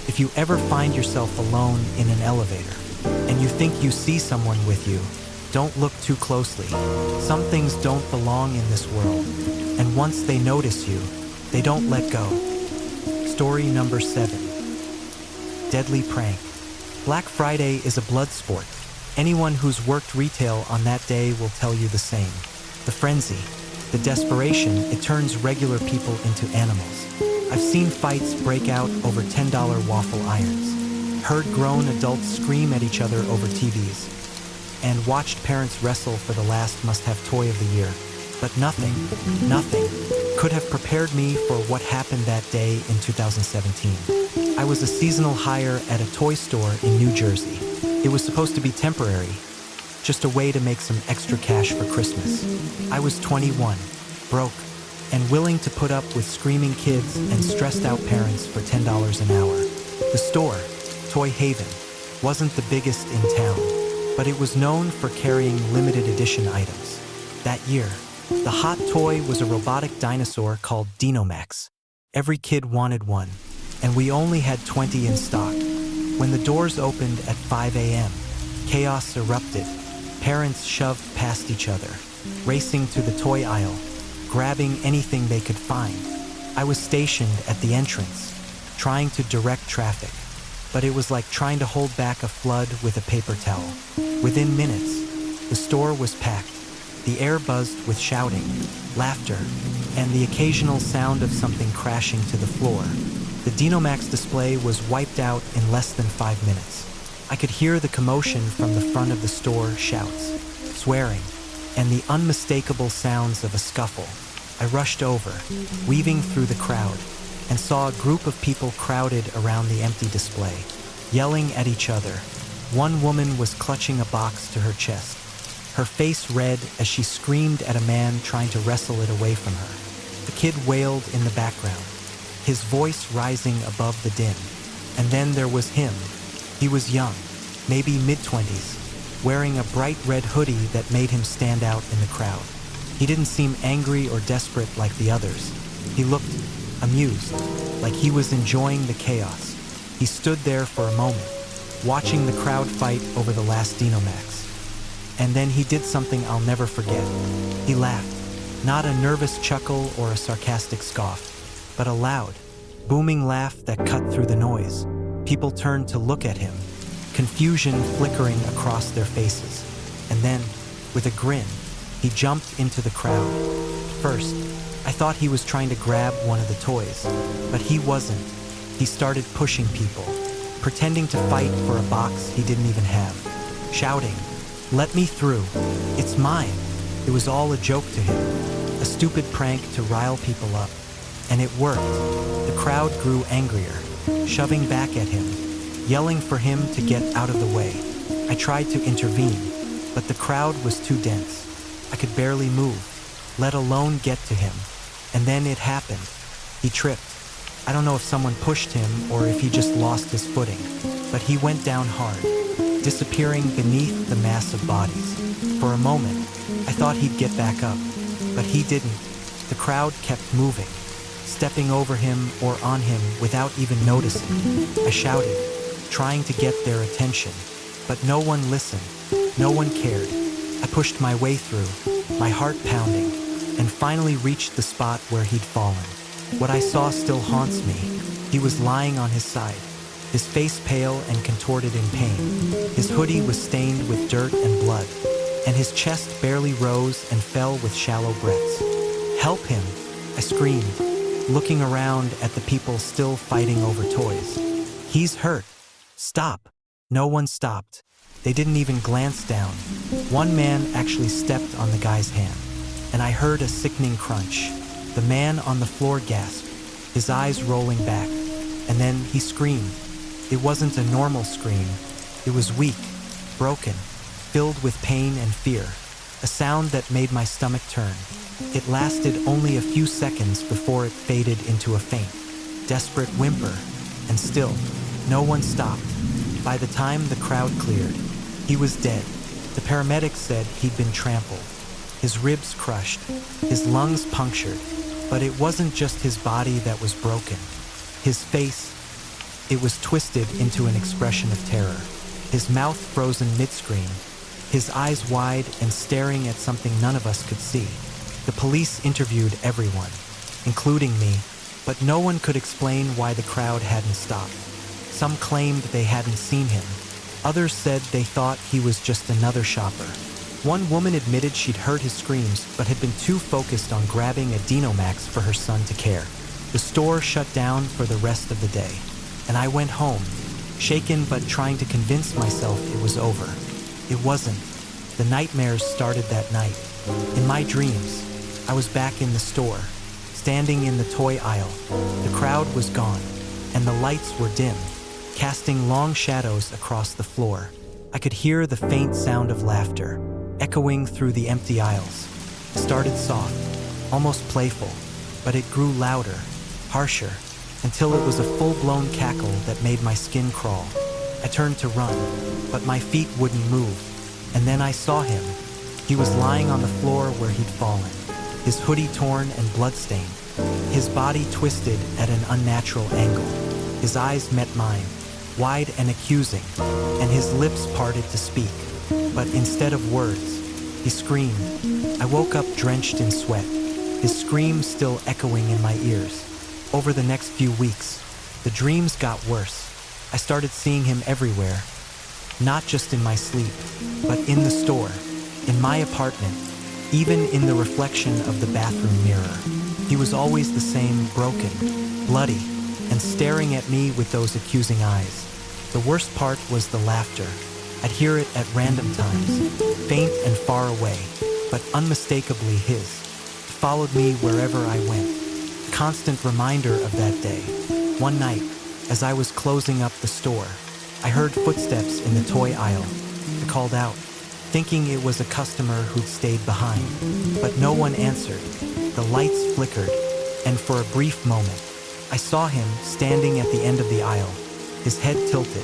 If you ever find yourself alone in an elevator, and you think you see someone with you, don't look too closely. Some things don't belong in this world, and once they notice you, they don't let go. Story number 7. Deadly prank. Black Friday is a blood sport. Anyone who's worked retail on that day will tell you the same. The frenzy, the desperation, it turns regular people into animals. I've seen fights break out over $10 waffle irons, heard grown adults scream at each other over TVs, and watched parents wrestle for the last must-have toy of the year. But nothing could have prepared me for what happened that day in 2017. I was a seasonal hire at a toy store in New Jersey. It was supposed to be temporary, just a way to make some extra cash for Christmas. I was 21, broke, and willing to put up with screaming kids and stressed out parents for $10 an hour. The store, Toy Haven, wasn't the biggest in town, but it was known for carrying limited edition items. That year, the hot toy was a robotic dinosaur called Dinomax. Every kid wanted one, and we only had 20 in stock. When the doors opened at 5 a.m., chaos erupted. Parents shoved past each other, racing to the toy aisle, grabbing anything they could find. I was stationed at the entrance, trying to direct traffic, but it was like trying to hold back a flood with a paper towel. Within minutes, the store was packed. The air buzzed with shouting, laughter, and the occasional sound of something crashing to the floor. The Dinomax display was wiped out in less than 5 minutes. I could hear the commotion from the front of the store, shouts, swearing, and the unmistakable sounds of a scuffle. I rushed over, weaving through the crowd, and saw a group of people crowded around the empty display, yelling at each other. One woman was clutching a box to her chest, her face red as she screamed at a man trying to wrestle it away from her. The kid wailed in the background, his voice rising above the din. And then there was him. He was young, maybe mid-20s, wearing a bright red hoodie that made him stand out in the crowd. He didn't seem angry or desperate like the others. He looked amused, like he was enjoying the chaos. He stood there for a moment, watching the crowd fight over the last Dinomax. And then he did something I'll never forget. He laughed, not a nervous chuckle or a sarcastic scoff, but a loud, booming laugh that cut through the noise. People turned to look at him, confusion flickering across their faces. And then, with a grin, he jumped into the crowd. First, I thought he was trying to grab one of the toys, but he wasn't. He started pushing people, pretending to fight for a box he didn't even have, shouting, "Let me through. It's mine." It was all a joke to him, a stupid prank to rile people up. And it worked. The crowd grew angrier, shoving back at him, yelling for him to get out of the way. I tried to intervene, but the crowd was too dense. I could barely move, let alone get to him. And then it happened. He tripped. I don't know if someone pushed him or if he just lost his footing, but he went down hard, disappearing beneath the mass of bodies. For a moment, I thought he'd get back up, but he didn't. The crowd kept moving, stepping over him or on him without even noticing. I shouted, trying to get their attention, but no one listened. No one cared. I pushed my way through, my heart pounding, and finally reached the spot where he'd fallen. What I saw still haunts me. He was lying on his side, his face pale and contorted in pain. His hoodie was stained with dirt and blood, and his chest barely rose and fell with shallow breaths. "Help him!" I screamed, looking around at the people still fighting over toys. "He's hurt! Stop!" No one stopped. They didn't even glance down. One man actually stepped on the guy's hand, and I heard a sickening crunch. The man on the floor gasped, his eyes rolling back, and then he screamed. It wasn't a normal scream. It was weak, broken, filled with pain and fear, a sound that made my stomach turn. It lasted only a few seconds before it faded into a faint, desperate whimper, and still, no one stopped. By the time the crowd cleared, he was dead. The paramedics said he'd been trampled, his ribs crushed, his lungs punctured. But it wasn't just his body that was broken. His face, it was twisted into an expression of terror. His mouth frozen mid-scream, his eyes wide and staring at something none of us could see. The police interviewed everyone, including me, but no one could explain why the crowd hadn't stopped. Some claimed they hadn't seen him. Others said they thought he was just another shopper. One woman admitted she'd heard his screams but had been too focused on grabbing a Dino-Max for her son to care. The store shut down for the rest of the day, and I went home, shaken but trying to convince myself it was over. It wasn't. The nightmares started that night. In my dreams, I was back in the store, standing in the toy aisle. The crowd was gone, and the lights were dim, casting long shadows across the floor. I could hear the faint sound of laughter, echoing through the empty aisles. It started soft, almost playful, but it grew louder, harsher, until it was a full-blown cackle that made my skin crawl. I turned to run, but my feet wouldn't move. And then I saw him. He was lying on the floor where he'd fallen, his hoodie torn and bloodstained, his body twisted at an unnatural angle. His eyes met mine, wide and accusing, and his lips parted to speak. But instead of words, he screamed. I woke up drenched in sweat, his scream still echoing in my ears. Over the next few weeks, the dreams got worse. I started seeing him everywhere, not just in my sleep, but in the store, in my apartment, even in the reflection of the bathroom mirror. He was always the same, broken, bloody, and staring at me with those accusing eyes. The worst part was the laughter. I'd hear it at random times, faint and far away, but unmistakably his. It followed me wherever I went, a constant reminder of that day. One night, as I was closing up the store, I heard footsteps in the toy aisle. I called out, thinking it was a customer who'd stayed behind, but no one answered. The lights flickered, and for a brief moment, I saw him standing at the end of the aisle, his head tilted,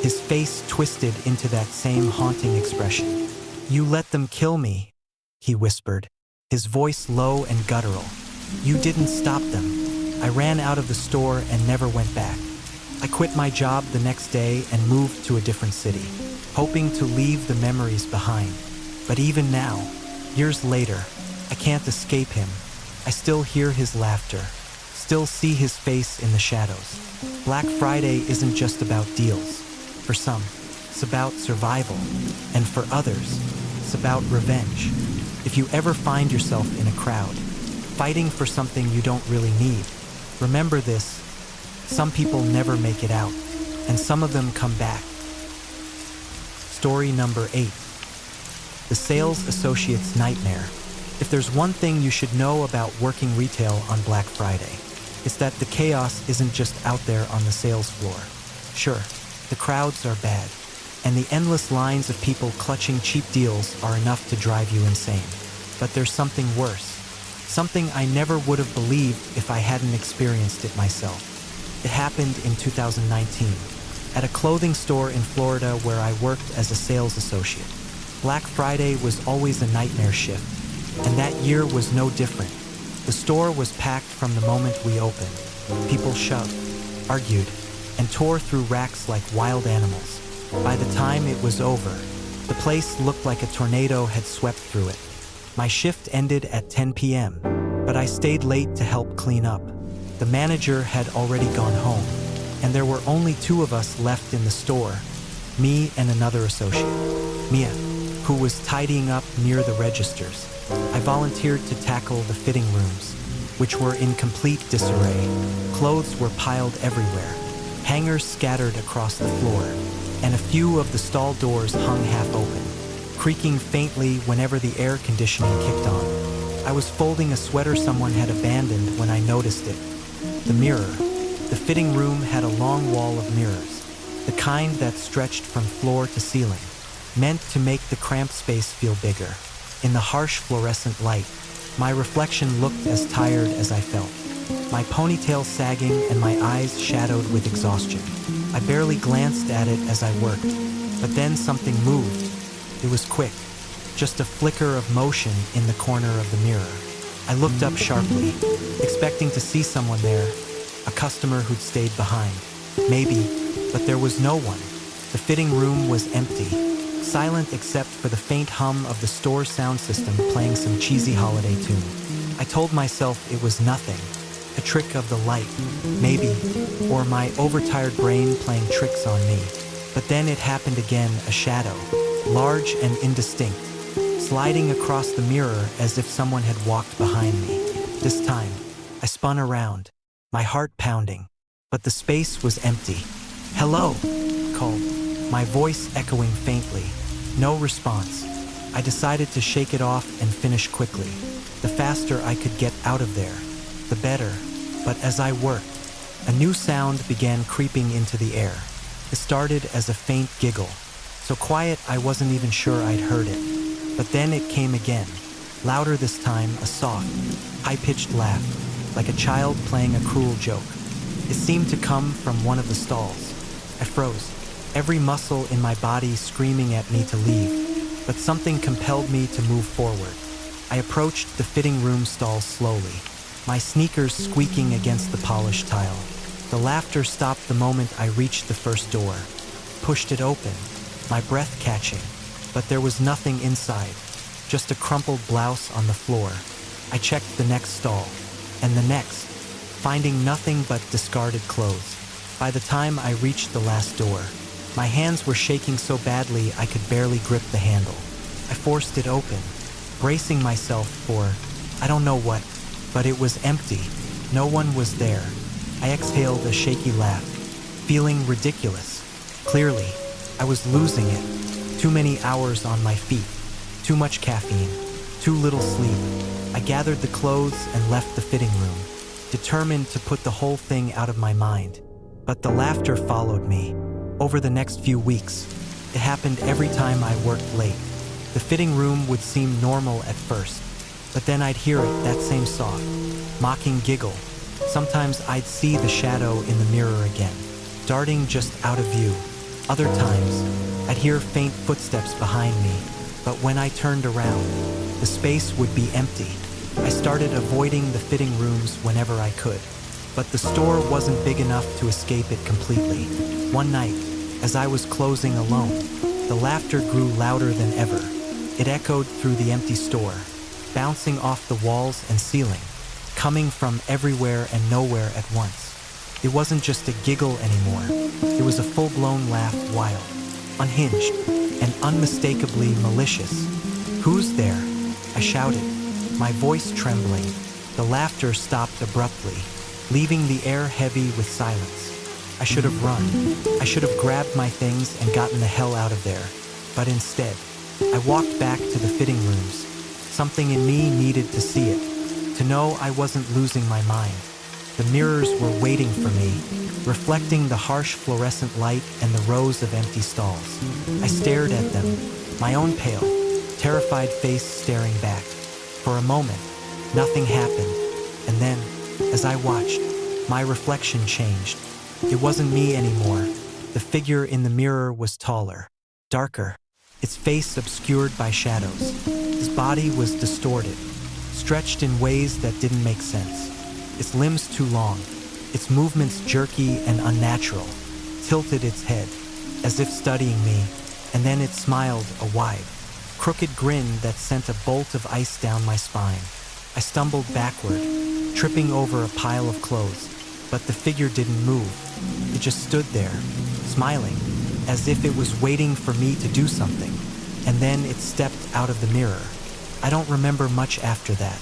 his face twisted into that same haunting expression. "You let them kill me," he whispered, his voice low and guttural. "You didn't stop them." I ran out of the store and never went back. I quit my job the next day and moved to a different city, hoping to leave the memories behind. But even now, years later, I can't escape him. I still hear his laughter, still see his face in the shadows. Black Friday isn't just about deals. For some, it's about survival, and for others, it's about revenge. If you ever find yourself in a crowd, fighting for something you don't really need, remember this: some people never make it out, and some of them come back. Story number 8. The Sales Associate's Nightmare. If there's one thing you should know about working retail on Black Friday, it's that the chaos isn't just out there on the sales floor. Sure, the crowds are bad, and the endless lines of people clutching cheap deals are enough to drive you insane. But there's something worse, something I never would have believed if I hadn't experienced it myself. It happened in 2019, at a clothing store in Florida where I worked as a sales associate. Black Friday was always a nightmare shift, and that year was no different. The store was packed from the moment we opened. People shoved, argued, and tore through racks like wild animals. By the time it was over, the place looked like a tornado had swept through it. My shift ended at 10 p.m., but I stayed late to help clean up. The manager had already gone home, and there were only 2 of us left in the store, me and another associate, Mia, who was tidying up near the registers. I volunteered to tackle the fitting rooms, which were in complete disarray. Clothes were piled everywhere, hangers scattered across the floor, and a few of the stall doors hung half open, creaking faintly whenever the air conditioning kicked on. I was folding a sweater someone had abandoned when I noticed it. The mirror. The fitting room had a long wall of mirrors, the kind that stretched from floor to ceiling, meant to make the cramped space feel bigger. In the harsh fluorescent light, my reflection looked as tired as I felt, my ponytail sagging and my eyes shadowed with exhaustion. I barely glanced at it as I worked, but then something moved. It was quick, just a flicker of motion in the corner of the mirror. I looked up sharply, expecting to see someone there, a customer who'd stayed behind. Maybe, but there was no one. The fitting room was empty, silent except for the faint hum of the store sound system playing some cheesy holiday tune. I told myself it was nothing, a trick of the light, maybe, or my overtired brain playing tricks on me. But then it happened again, a shadow, large and indistinct, sliding across the mirror as if someone had walked behind me. This time, I spun around, my heart pounding, but the space was empty. "Hello," called, my voice echoing faintly. No response. I decided to shake it off and finish quickly. The faster I could get out of there, the better. But as I worked, a new sound began creeping into the air. It started as a faint giggle, so quiet I wasn't even sure I'd heard it. But then it came again, louder this time, a soft, high-pitched laugh, like a child playing a cruel joke. It seemed to come from one of the stalls. I froze, every muscle in my body screaming at me to leave, but something compelled me to move forward. I approached the fitting room stall slowly, my sneakers squeaking against the polished tile. The laughter stopped the moment I reached the first door, pushed it open, my breath catching, but there was nothing inside, just a crumpled blouse on the floor. I checked the next stall, and the next, finding nothing but discarded clothes. By the time I reached the last door, my hands were shaking so badly I could barely grip the handle. I forced it open, bracing myself for, I don't know what, but it was empty. No one was there. I exhaled a shaky laugh, feeling ridiculous. Clearly, I was losing it. Too many hours on my feet, too much caffeine, too little sleep. I gathered the clothes and left the fitting room, determined to put the whole thing out of my mind. But the laughter followed me. Over the next few weeks, it happened every time I worked late. The fitting room would seem normal at first, but then I'd hear it, that same soft, mocking giggle. Sometimes I'd see the shadow in the mirror again, darting just out of view. Other times, I'd hear faint footsteps behind me, but when I turned around, the space would be empty. I started avoiding the fitting rooms whenever I could, but the store wasn't big enough to escape it completely. One night, as I was closing alone, the laughter grew louder than ever. It echoed through the empty store, bouncing off the walls and ceiling, coming from everywhere and nowhere at once. It wasn't just a giggle anymore. It was a full-blown laugh, wild, unhinged, and unmistakably malicious. "Who's there?" I shouted, my voice trembling. The laughter stopped abruptly, leaving the air heavy with silence. I should have run. I should have grabbed my things and gotten the hell out of there. But instead, I walked back to the fitting rooms. Something in me needed to see it, to know I wasn't losing my mind. The mirrors were waiting for me, reflecting the harsh fluorescent light and the rows of empty stalls. I stared at them, my own pale, terrified face staring back. For a moment, nothing happened, and then, as I watched, my reflection changed. It wasn't me anymore. The figure in the mirror was taller, darker, its face obscured by shadows. His body was distorted, stretched in ways that didn't make sense. Its limbs too long, its movements jerky and unnatural, tilted its head, as if studying me, and then it smiled, a wide, crooked grin that sent a bolt of ice down my spine. I stumbled backward, tripping over a pile of clothes, but the figure didn't move. It just stood there, smiling, as if it was waiting for me to do something, and then it stepped out of the mirror. I don't remember much after that.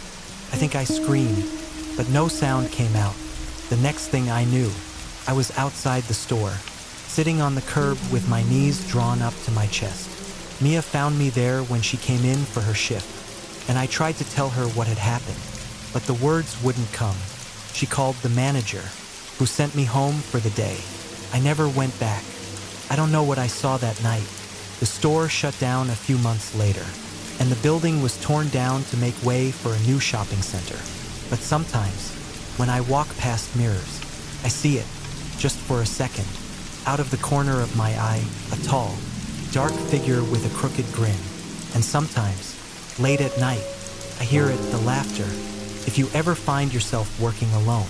I think I screamed, but no sound came out. The next thing I knew, I was outside the store, sitting on the curb with my knees drawn up to my chest. Mia found me there when she came in for her shift, and I tried to tell her what had happened, but the words wouldn't come. She called the manager, who sent me home for the day. I never went back. I don't know what I saw that night. The store shut down a few months later, and the building was torn down to make way for a new shopping center. But sometimes, when I walk past mirrors, I see it, just for a second. Out of the corner of my eye, a tall, dark figure with a crooked grin. And sometimes, late at night, I hear it, the laughter. If you ever find yourself working alone,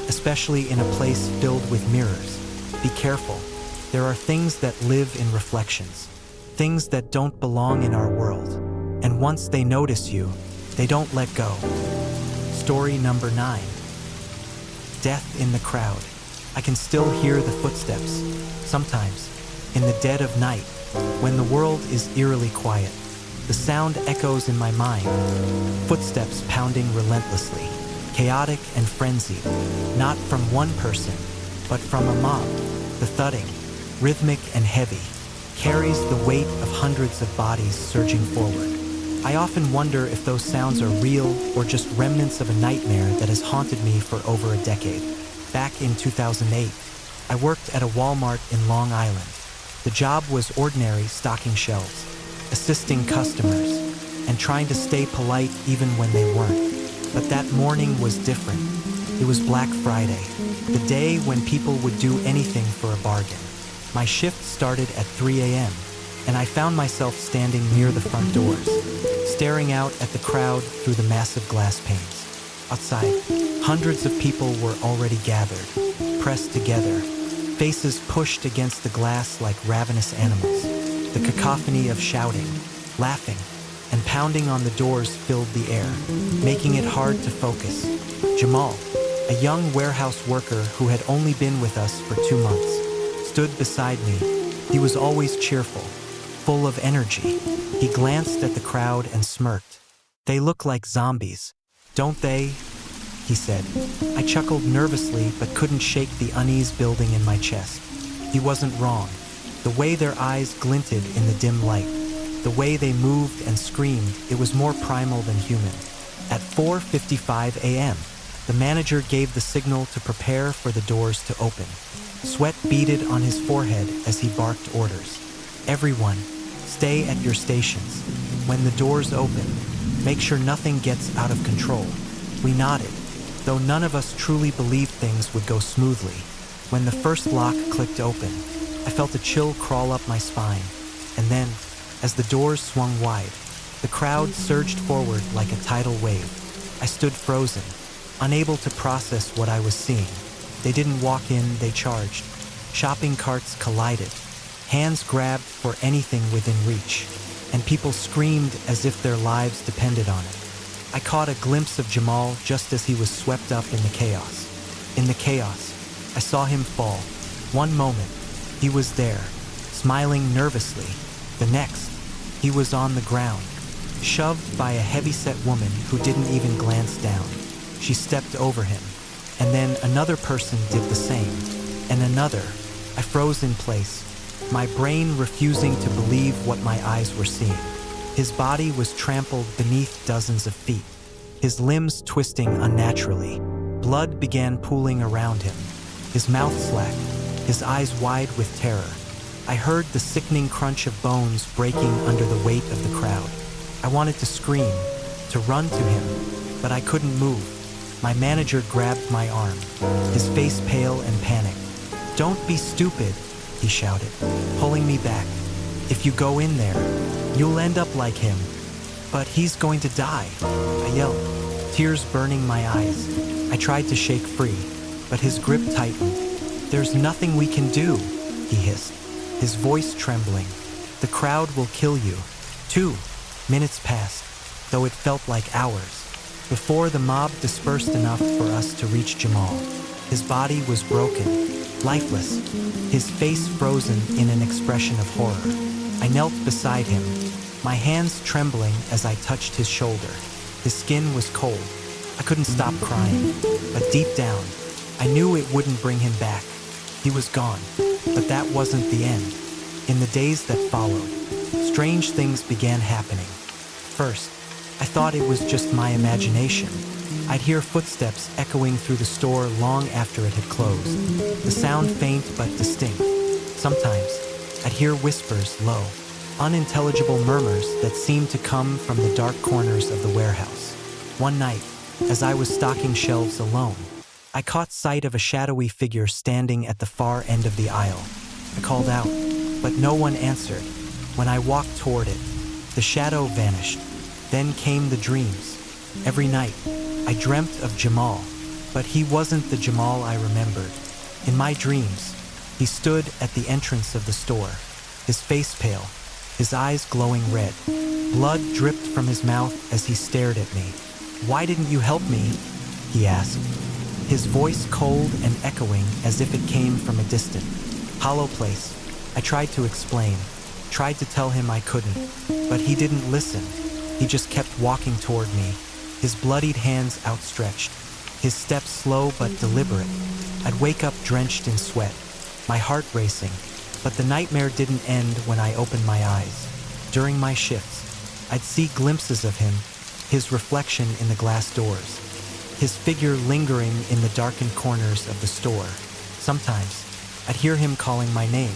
especially in a place filled with mirrors, be careful. There are things that live in reflections, things that don't belong in our world. And once they notice you, they don't let go. Story number 9. Death in the crowd. I can still hear the footsteps, sometimes, in the dead of night, when the world is eerily quiet. The sound echoes in my mind, footsteps pounding relentlessly, chaotic and frenzied, not from one person, but from a mob. The thudding, rhythmic and heavy, carries the weight of hundreds of bodies surging forward. I often wonder if those sounds are real or just remnants of a nightmare that has haunted me for over a decade. Back in 2008, I worked at a Walmart in Long Island. The job was ordinary, stocking shelves, assisting customers, and trying to stay polite even when they weren't. But that morning was different. It was Black Friday, the day when people would do anything for a bargain. My shift started at 3 a.m., and I found myself standing near the front doors, staring out at the crowd through the massive glass panes. Outside, hundreds of people were already gathered, pressed together, faces pushed against the glass like ravenous animals. The cacophony of shouting, laughing, and pounding on the doors filled the air, making it hard to focus. Jamal, a young warehouse worker who had only been with us for 2 months, stood beside me. He was always cheerful, full of energy. He glanced at the crowd and smirked. "They look like zombies, don't they?" he said. I chuckled nervously but couldn't shake the unease building in my chest. He wasn't wrong. The way their eyes glinted in the dim light, the way they moved and screamed, it was more primal than human. At 4:55 a.m., the manager gave the signal to prepare for the doors to open. Sweat beaded on his forehead as he barked orders. "Everyone, stay at your stations. When the doors open, make sure nothing gets out of control." We nodded, though none of us truly believed things would go smoothly. When the first lock clicked open, I felt a chill crawl up my spine. And then, as the doors swung wide, the crowd surged forward like a tidal wave. I stood frozen, unable to process what I was seeing. They didn't walk in, they charged. Shopping carts collided. Hands grabbed for anything within reach, and people screamed as if their lives depended on it. I caught a glimpse of Jamal just as he was swept up in the chaos. In the chaos, I saw him fall. One moment, he was there, smiling nervously. The next, he was on the ground, shoved by a heavy-set woman who didn't even glance down. She stepped over him, and then another person did the same, and another. I froze in place, my brain refusing to believe what my eyes were seeing. His body was trampled beneath dozens of feet, his limbs twisting unnaturally. Blood began pooling around him, his mouth slack, his eyes wide with terror. I heard the sickening crunch of bones breaking under the weight of the crowd. I wanted to scream, to run to him, but I couldn't move. My manager grabbed my arm, his face pale and panicked. "Don't be stupid," he shouted, pulling me back. "If you go in there, you'll end up like him." "But he's going to die," I yelled, tears burning my eyes. I tried to shake free, but his grip tightened. "There's nothing we can do," he hissed, his voice trembling. "The crowd will kill you." 2 minutes passed, though it felt like hours, before the mob dispersed enough for us to reach Jamal. His body was broken, lifeless, his face frozen in an expression of horror. I knelt beside him, my hands trembling as I touched his shoulder. His skin was cold. I couldn't stop crying, but deep down, I knew it wouldn't bring him back. He was gone, but that wasn't the end. In the days that followed, strange things began happening. First, I thought it was just my imagination. I'd hear footsteps echoing through the store long after it had closed, the sound faint but distinct. Sometimes, I'd hear whispers, low, unintelligible murmurs that seemed to come from the dark corners of the warehouse. One night, as I was stocking shelves alone, I caught sight of a shadowy figure standing at the far end of the aisle. I called out, but no one answered. When I walked toward it, the shadow vanished. Then came the dreams. Every night, I dreamt of Jamal, but he wasn't the Jamal I remembered. In my dreams, he stood at the entrance of the store, his face pale, his eyes glowing red. Blood dripped from his mouth as he stared at me. "Why didn't you help me?" he asked, his voice cold and echoing as if it came from a distant, hollow place. I tried to explain, tried to tell him I couldn't, but he didn't listen. He just kept walking toward me, his bloodied hands outstretched, his steps slow but deliberate. I'd wake up drenched in sweat, my heart racing, but the nightmare didn't end when I opened my eyes. During my shifts, I'd see glimpses of him, his reflection in the glass doors, his figure lingering in the darkened corners of the store. Sometimes, I'd hear him calling my name,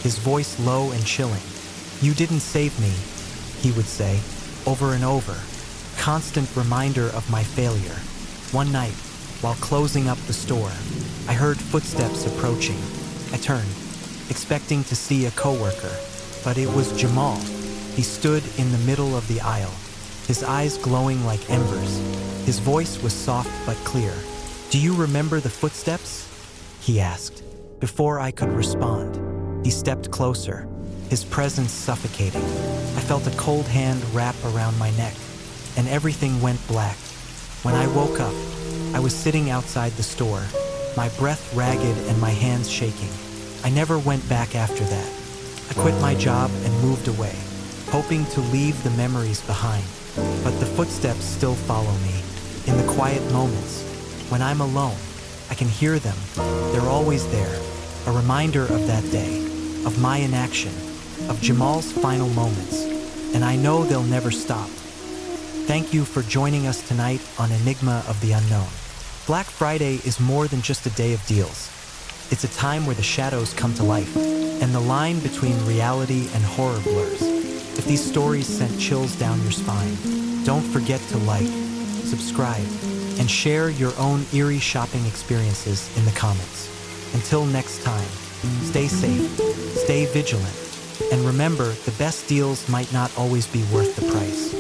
his voice low and chilling. "You didn't save me," he would say, over and over, constant reminder of my failure. One night, while closing up the store, I heard footsteps approaching. I turned, expecting to see a coworker, but it was Jamal. He stood in the middle of the aisle, his eyes glowing like embers. His voice was soft but clear. "Do you remember the footsteps?" he asked. Before I could respond, he stepped closer, his presence suffocating. I felt a cold hand wrap around my neck, and everything went black. When I woke up, I was sitting outside the store, my breath ragged and my hands shaking. I never went back after that. I quit my job and moved away, hoping to leave the memories behind. But the footsteps still follow me. In the quiet moments, when I'm alone, I can hear them. They're always there, a reminder of that day, of my inaction, of Jamal's final moments, and I know they'll never stop. Thank you for joining us tonight on Enigma of the Unknown. Black Friday is more than just a day of deals. It's a time where the shadows come to life, and the line between reality and horror blurs. If these stories sent chills down your spine, don't forget to like, subscribe, and share your own eerie shopping experiences in the comments. Until next time, stay safe, stay vigilant, and remember, the best deals might not always be worth the price.